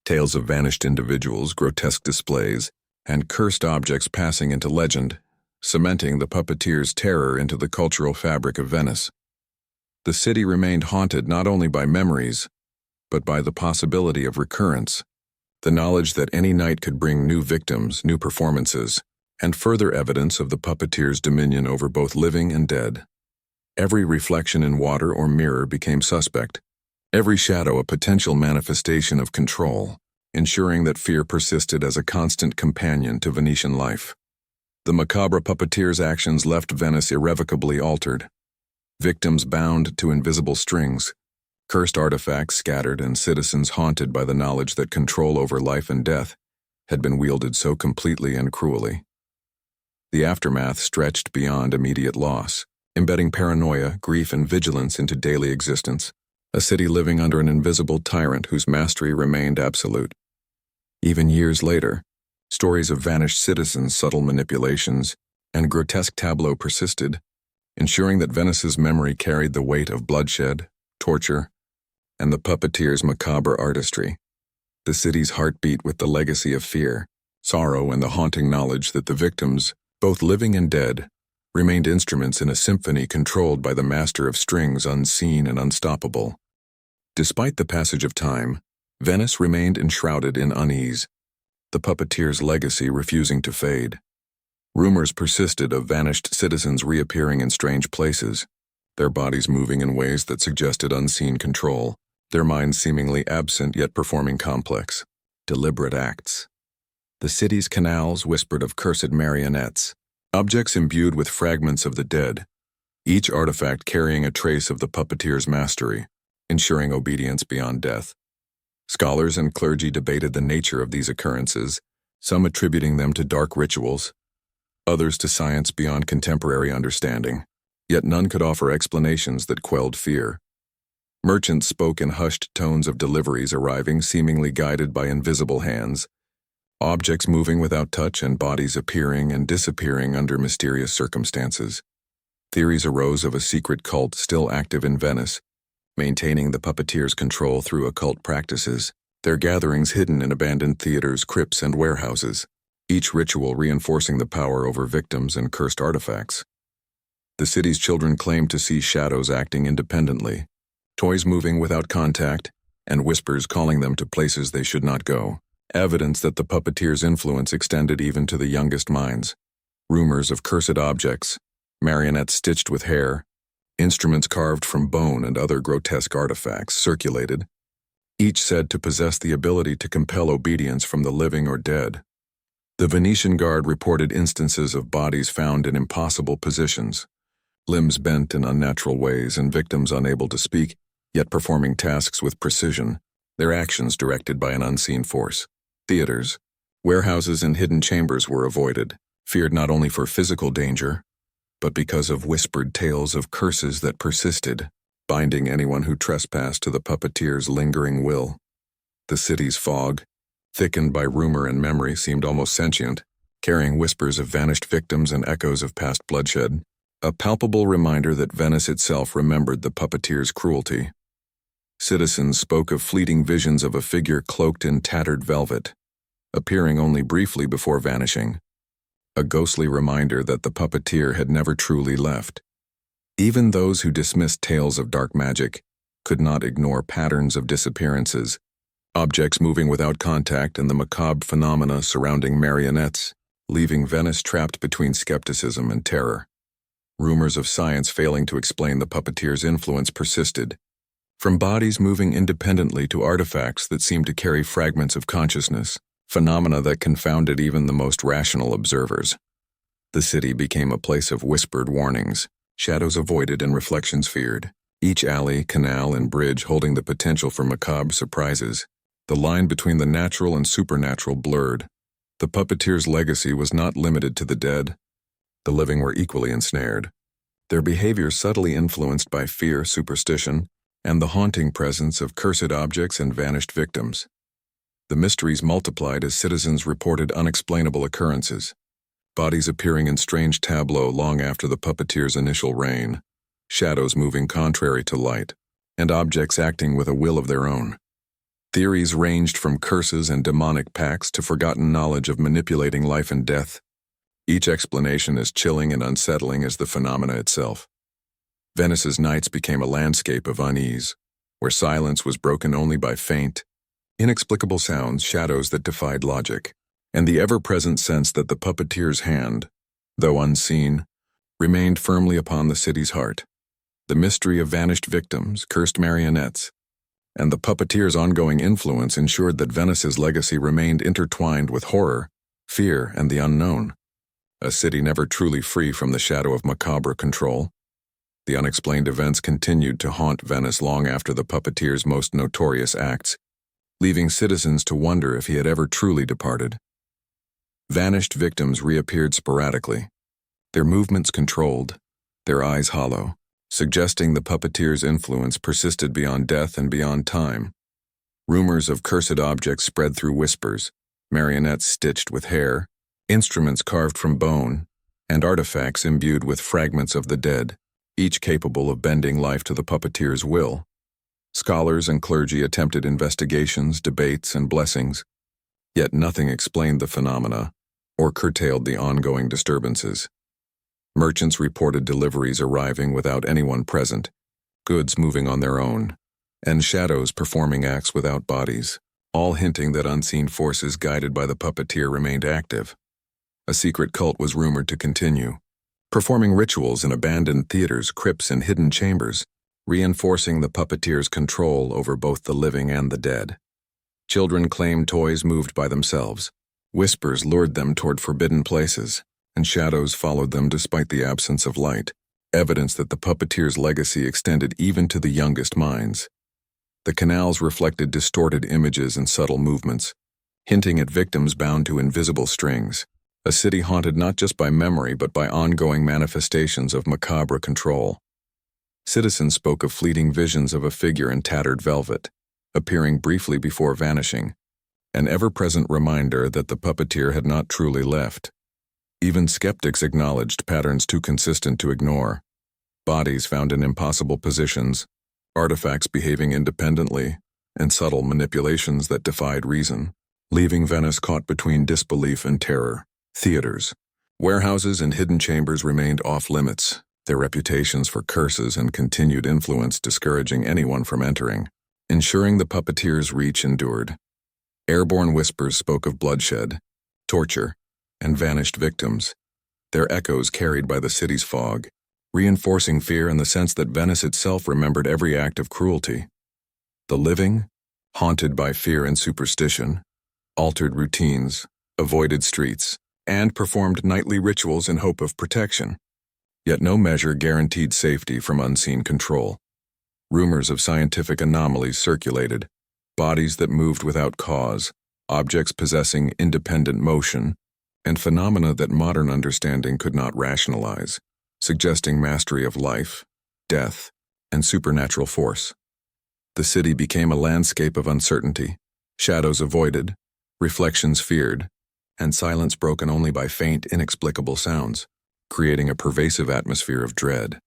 [SPEAKER 1] tales of vanished individuals, grotesque displays, and cursed objects passing into legend, cementing the puppeteer's terror into the cultural fabric of Venice. The city remained haunted not only by memories, but by the possibility of recurrence, the knowledge that any night could bring new victims, new performances, and further evidence of the puppeteer's dominion over both living and dead. Every reflection in water or mirror became suspect, every shadow a potential manifestation of control, ensuring that fear persisted as a constant companion to Venetian life. The macabre puppeteer's actions left Venice irrevocably altered. Victims bound to invisible strings, cursed artifacts scattered, and citizens haunted by the knowledge that control over life and death had been wielded so completely and cruelly. The aftermath stretched beyond immediate loss, embedding paranoia, grief, and vigilance into daily existence, a city living under an invisible tyrant whose mastery remained absolute. Even years later, stories of vanished citizens, subtle manipulations, and grotesque tableau persisted, ensuring that Venice's memory carried the weight of bloodshed, torture, and the puppeteer's macabre artistry. The city's heart beat with the legacy of fear, sorrow, and the haunting knowledge that the victims, both living and dead, remained instruments in a symphony controlled by the master of strings unseen and unstoppable. Despite the passage of time, Venice remained enshrouded in unease, the puppeteer's legacy refusing to fade. Rumors persisted of vanished citizens reappearing in strange places, their bodies moving in ways that suggested unseen control, their minds seemingly absent yet performing complex, deliberate acts. The city's canals whispered of cursed marionettes, objects imbued with fragments of the dead, each artifact carrying a trace of the puppeteer's mastery, ensuring obedience beyond death. Scholars and clergy debated the nature of these occurrences, some attributing them to dark rituals, others to science beyond contemporary understanding, yet none could offer explanations that quelled fear. Merchants spoke in hushed tones of deliveries arriving seemingly guided by invisible hands, objects moving without touch and bodies appearing and disappearing under mysterious circumstances. Theories arose of a secret cult still active in Venice, maintaining the puppeteer's control through occult practices, their gatherings hidden in abandoned theaters, crypts, and warehouses, each ritual reinforcing the power over victims and cursed artifacts. The city's children claimed to see shadows acting independently, toys moving without contact, and whispers calling them to places they should not go, evidence that the puppeteer's influence extended even to the youngest minds. Rumors of cursed objects, marionettes stitched with hair, instruments carved from bone, and other grotesque artifacts circulated, each said to possess the ability to compel obedience from the living or dead. The Venetian guard reported instances of bodies found in impossible positions, limbs bent in unnatural ways and victims unable to speak, yet performing tasks with precision, their actions directed by an unseen force. Theaters, warehouses, and hidden chambers were avoided, feared not only for physical danger, but because of whispered tales of curses that persisted, binding anyone who trespassed to the puppeteer's lingering will. The city's fog, thickened by rumor and memory, seemed almost sentient, carrying whispers of vanished victims and echoes of past bloodshed, a palpable reminder that Venice itself remembered the puppeteer's cruelty. Citizens spoke of fleeting visions of a figure cloaked in tattered velvet, appearing only briefly before vanishing, a ghostly reminder that the puppeteer had never truly left. Even those who dismissed tales of dark magic could not ignore patterns of disappearances, objects moving without contact, and the macabre phenomena surrounding marionettes, leaving Venice trapped between skepticism and terror. Rumors of science failing to explain the puppeteer's influence persisted, from bodies moving independently to artifacts that seemed to carry fragments of consciousness, phenomena that confounded even the most rational observers. The city became a place of whispered warnings, shadows avoided and reflections feared, each alley, canal, and bridge holding the potential for macabre surprises. The line between the natural and supernatural blurred. The puppeteer's legacy was not limited to the dead. The living were equally ensnared, their behavior subtly influenced by fear, superstition, and the haunting presence of cursed objects and vanished victims. The mysteries multiplied as citizens reported unexplainable occurrences, bodies appearing in strange tableaux long after the puppeteer's initial reign, shadows moving contrary to light, and objects acting with a will of their own. Theories ranged from curses and demonic pacts to forgotten knowledge of manipulating life and death, each explanation as chilling and unsettling as the phenomena itself. Venice's nights became a landscape of unease, where silence was broken only by faint, inexplicable sounds, shadows that defied logic, and the ever-present sense that the puppeteer's hand, though unseen, remained firmly upon the city's heart. The mystery of vanished victims, cursed marionettes, and the puppeteer's ongoing influence ensured that Venice's legacy remained intertwined with horror, fear, and the unknown, a city never truly free from the shadow of macabre control. The unexplained events continued to haunt Venice long after the puppeteer's most notorious acts, leaving citizens to wonder if he had ever truly departed. Vanished victims reappeared sporadically, their movements controlled, their eyes hollow, suggesting the puppeteer's influence persisted beyond death and beyond time. Rumors of cursed objects spread through whispers, marionettes stitched with hair, instruments carved from bone, and artifacts imbued with fragments of the dead, each capable of bending life to the puppeteer's will. Scholars and clergy attempted investigations, debates, and blessings, yet nothing explained the phenomena or curtailed the ongoing disturbances. Merchants reported deliveries arriving without anyone present, goods moving on their own, and shadows performing acts without bodies, all hinting that unseen forces guided by the puppeteer remained active. A secret cult was rumored to continue, performing rituals in abandoned theaters, crypts, and hidden chambers, reinforcing the puppeteer's control over both the living and the dead. Children claimed toys moved by themselves. Whispers lured them toward forbidden places, and shadows followed them despite the absence of light, evidence that the puppeteer's legacy extended even to the youngest minds. The canals reflected distorted images and subtle movements, hinting at victims bound to invisible strings, a city haunted not just by memory but by ongoing manifestations of macabre control. Citizens spoke of fleeting visions of a figure in tattered velvet, appearing briefly before vanishing, an ever-present reminder that the puppeteer had not truly left. Even skeptics acknowledged patterns too consistent to ignore. Bodies found in impossible positions, artifacts behaving independently, and subtle manipulations that defied reason, leaving Venice caught between disbelief and terror. Theaters, warehouses, and hidden chambers remained off-limits, their reputations for curses and continued influence discouraging anyone from entering, ensuring the puppeteer's reach endured. Airborne whispers spoke of bloodshed, torture, and vanished victims, their echoes carried by the city's fog, reinforcing fear and the sense that Venice itself remembered every act of cruelty. The living, haunted by fear and superstition, altered routines, avoided streets, and performed nightly rituals in hope of protection. Yet no measure guaranteed safety from unseen control. Rumors of scientific anomalies circulated, bodies that moved without cause, objects possessing independent motion, and phenomena that modern understanding could not rationalize, suggesting mastery of life, death, and supernatural force. The city became a landscape of uncertainty, shadows avoided, reflections feared, and silence broken only by faint, inexplicable sounds, creating a pervasive atmosphere of dread.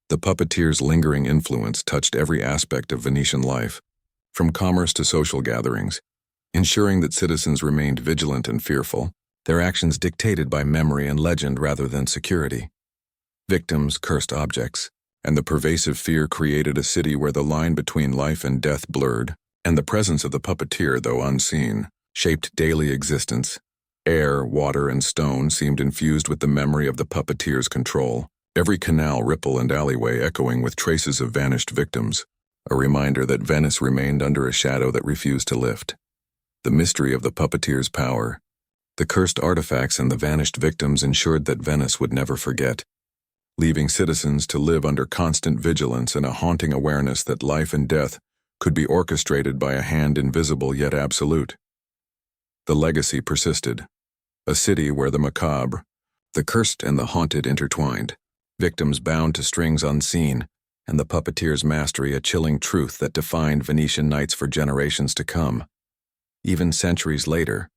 [SPEAKER 1] The puppeteer's lingering influence touched every aspect of Venetian life, from commerce to social gatherings, ensuring that citizens remained vigilant and fearful, their actions dictated by memory and legend rather than security. Victims, cursed objects, and the pervasive fear created a city where the line between life and death blurred, and the presence of the puppeteer, though unseen, shaped daily existence. Air, water, and stone seemed infused with the memory of the puppeteer's control, every canal, ripple, and alleyway echoing with traces of vanished victims, a reminder that Venice remained under a shadow that refused to lift. The mystery of the puppeteer's power, the cursed artifacts, and the vanished victims ensured that Venice would never forget, leaving citizens to live under constant vigilance and a haunting awareness that life and death could be orchestrated by a hand invisible yet absolute. The legacy persisted, a city where the macabre, the cursed, and the haunted intertwined, victims bound to strings unseen, and the puppeteer's mastery a chilling truth that defined Venetian nights for generations to come. Even centuries later,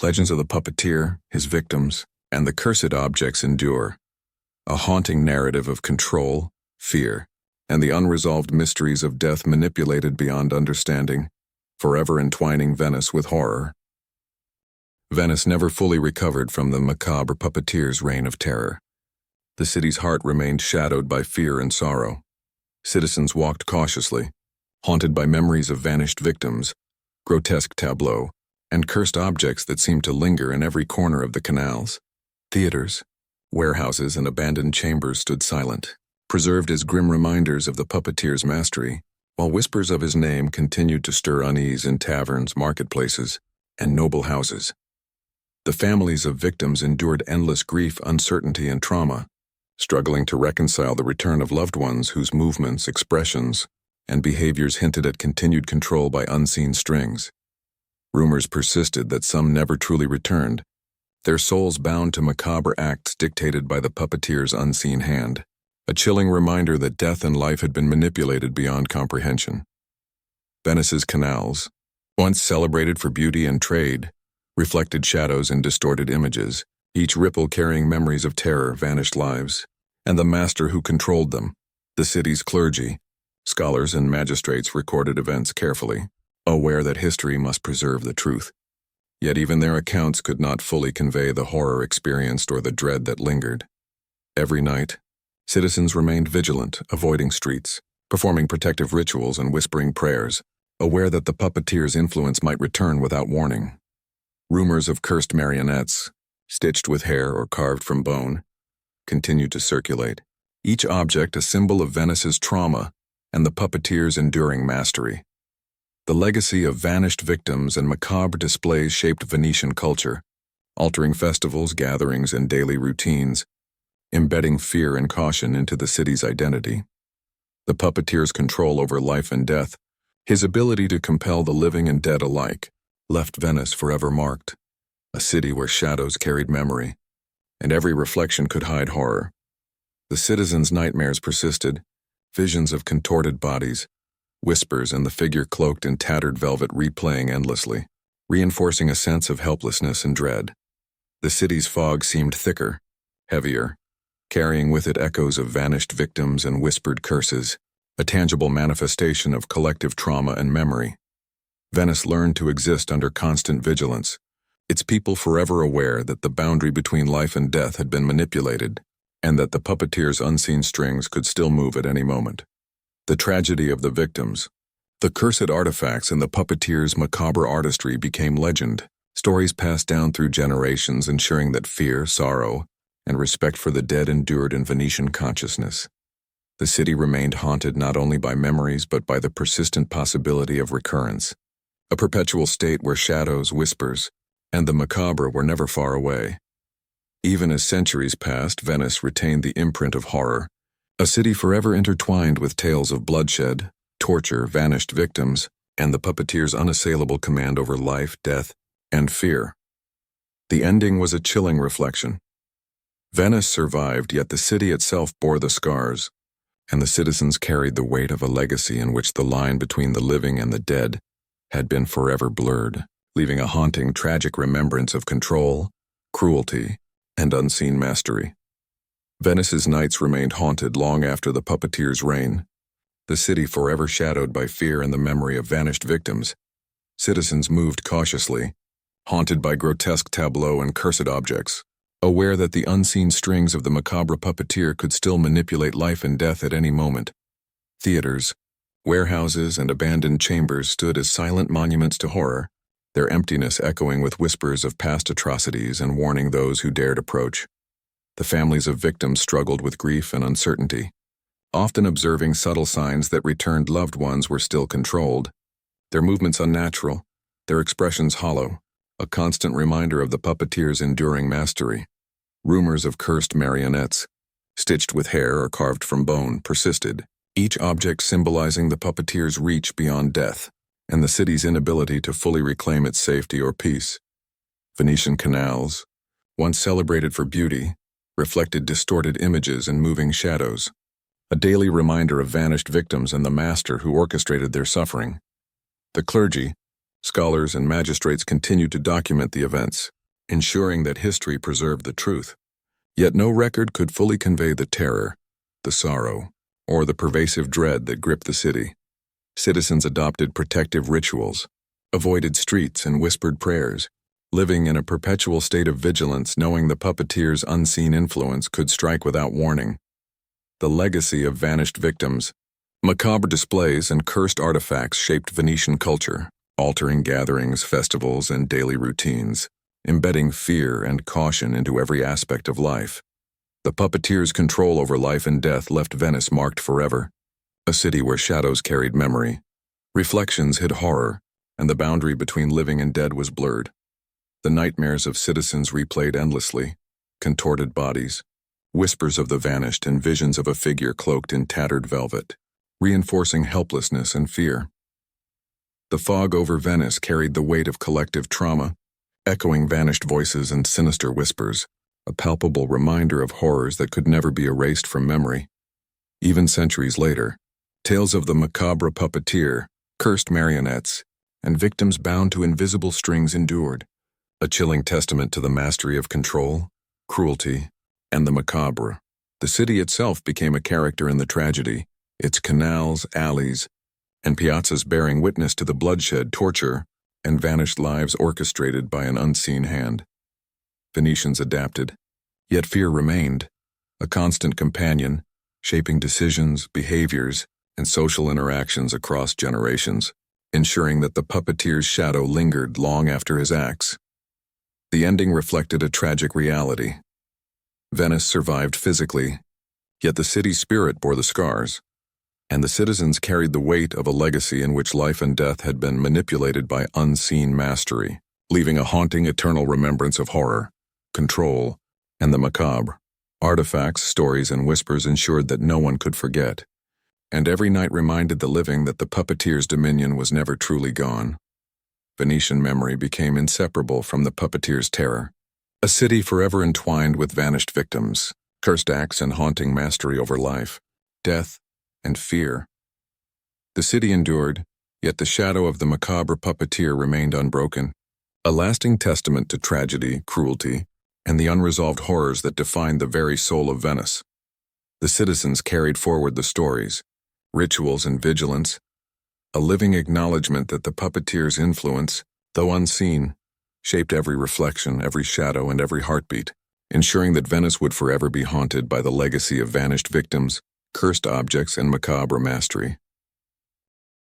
[SPEAKER 1] legends of the puppeteer, his victims, and the cursed objects endure, a haunting narrative of control, fear, and the unresolved mysteries of death manipulated beyond understanding, forever entwining Venice with horror. Venice never fully recovered from the macabre puppeteer's reign of terror. The city's heart remained shadowed by fear and sorrow. Citizens walked cautiously, haunted by memories of vanished victims, grotesque tableaux, and cursed objects that seemed to linger in every corner of the canals. Theaters, warehouses, and abandoned chambers stood silent, preserved as grim reminders of the puppeteer's mastery, while whispers of his name continued to stir unease in taverns, marketplaces, and noble houses. The families of victims endured endless grief, uncertainty, and trauma, struggling to reconcile the return of loved ones whose movements, expressions, and behaviors hinted at continued control by unseen strings. Rumors persisted that some never truly returned, their souls bound to macabre acts dictated by the puppeteer's unseen hand, a chilling reminder that death and life had been manipulated beyond comprehension. Venice's canals, once celebrated for beauty and trade, reflected shadows and distorted images, each ripple carrying memories of terror, vanished lives, and the master who controlled them. The city's clergy, scholars, and magistrates recorded events carefully, aware that history must preserve the truth. Yet even their accounts could not fully convey the horror experienced or the dread that lingered. Every night, citizens remained vigilant, avoiding streets, performing protective rituals and whispering prayers, aware that the puppeteer's influence might return without warning. Rumors of cursed marionettes, stitched with hair or carved from bone, continued to circulate, each object a symbol of Venice's trauma and the puppeteer's enduring mastery. The legacy of vanished victims and macabre displays shaped Venetian culture, altering festivals, gatherings, and daily routines, embedding fear and caution into the city's identity. The puppeteer's control over life and death, his ability to compel the living and dead alike, left Venice forever marked, a city where shadows carried memory, and every reflection could hide horror. The citizens' nightmares persisted, visions of contorted bodies, whispers and the figure cloaked in tattered velvet replaying endlessly, reinforcing a sense of helplessness and dread. The city's fog seemed thicker, heavier, carrying with it echoes of vanished victims and whispered curses, a tangible manifestation of collective trauma and memory. Venice learned to exist under constant vigilance, its people forever aware that the boundary between life and death had been manipulated, and that the puppeteer's unseen strings could still move at any moment. The tragedy of the victims, the cursed artifacts and the puppeteer's macabre artistry became legend, stories passed down through generations ensuring that fear, sorrow, and respect for the dead endured in Venetian consciousness. The city remained haunted not only by memories but by the persistent possibility of recurrence, a perpetual state where shadows, whispers, and the macabre were never far away. Even as centuries passed, Venice retained the imprint of horror, a city forever intertwined with tales of bloodshed, torture, vanished victims, and the puppeteer's unassailable command over life, death, and fear. The ending was a chilling reflection. Venice survived, yet the city itself bore the scars, and the citizens carried the weight of a legacy in which the line between the living and the dead had been forever blurred, leaving a haunting, tragic remembrance of control, cruelty, and unseen mastery. Venice's nights remained haunted long after the puppeteer's reign, the city forever shadowed by fear and the memory of vanished victims. Citizens moved cautiously, haunted by grotesque tableaux and cursed objects, aware that the unseen strings of the macabre puppeteer could still manipulate life and death at any moment. Theaters, warehouses, and abandoned chambers stood as silent monuments to horror, their emptiness echoing with whispers of past atrocities and warning those who dared approach. The families of victims struggled with grief and uncertainty, often observing subtle signs that returned loved ones were still controlled, their movements unnatural, their expressions hollow, a constant reminder of the puppeteer's enduring mastery. Rumors of cursed marionettes, stitched with hair or carved from bone, persisted, each object symbolizing the puppeteer's reach beyond death, and the city's inability to fully reclaim its safety or peace. Venetian canals, once celebrated for beauty, reflected distorted images and moving shadows, a daily reminder of vanished victims and the master who orchestrated their suffering. The clergy, scholars, and magistrates continued to document the events, ensuring that history preserved the truth. Yet no record could fully convey the terror, the sorrow, or the pervasive dread that gripped the city. Citizens adopted protective rituals, avoided streets, and whispered prayers, living in a perpetual state of vigilance, knowing the puppeteer's unseen influence could strike without warning. The legacy of vanished victims, macabre displays, and cursed artifacts shaped Venetian culture, altering gatherings, festivals, and daily routines, embedding fear and caution into every aspect of life. The puppeteer's control over life and death left Venice marked forever, a city where shadows carried memory, reflections hid horror, and the boundary between living and dead was blurred. The nightmares of citizens replayed endlessly, contorted bodies, whispers of the vanished, and visions of a figure cloaked in tattered velvet, reinforcing helplessness and fear. The fog over Venice carried the weight of collective trauma, echoing vanished voices and sinister whispers, a palpable reminder of horrors that could never be erased from memory. Even centuries later, tales of the macabre puppeteer, cursed marionettes, and victims bound to invisible strings endured, a chilling testament to the mastery of control, cruelty, and the macabre. The city itself became a character in the tragedy, its canals, alleys, and piazzas bearing witness to the bloodshed, torture, and vanished lives orchestrated by an unseen hand. Venetians adapted, yet fear remained, a constant companion, shaping decisions, behaviors, and social interactions across generations, ensuring that the puppeteer's shadow lingered long after his acts. The ending reflected a tragic reality. Venice survived physically, yet the city's spirit bore the scars, and the citizens carried the weight of a legacy in which life and death had been manipulated by unseen mastery, leaving a haunting eternal remembrance of horror, control, and the macabre. Artifacts, stories, and whispers ensured that no one could forget, and every night reminded the living that the puppeteer's dominion was never truly gone. Venetian memory became inseparable from the puppeteer's terror, a city forever entwined with vanished victims, cursed acts, and haunting mastery over life, death, and fear. The city endured, yet the shadow of the macabre puppeteer remained unbroken, a lasting testament to tragedy, cruelty, and the unresolved horrors that defined the very soul of Venice. The citizens carried forward the stories, rituals, and vigilance, a living acknowledgement that the puppeteer's influence, though unseen, shaped every reflection, every shadow, and every heartbeat, ensuring that Venice would forever be haunted by the legacy of vanished victims, cursed objects, and macabre mastery.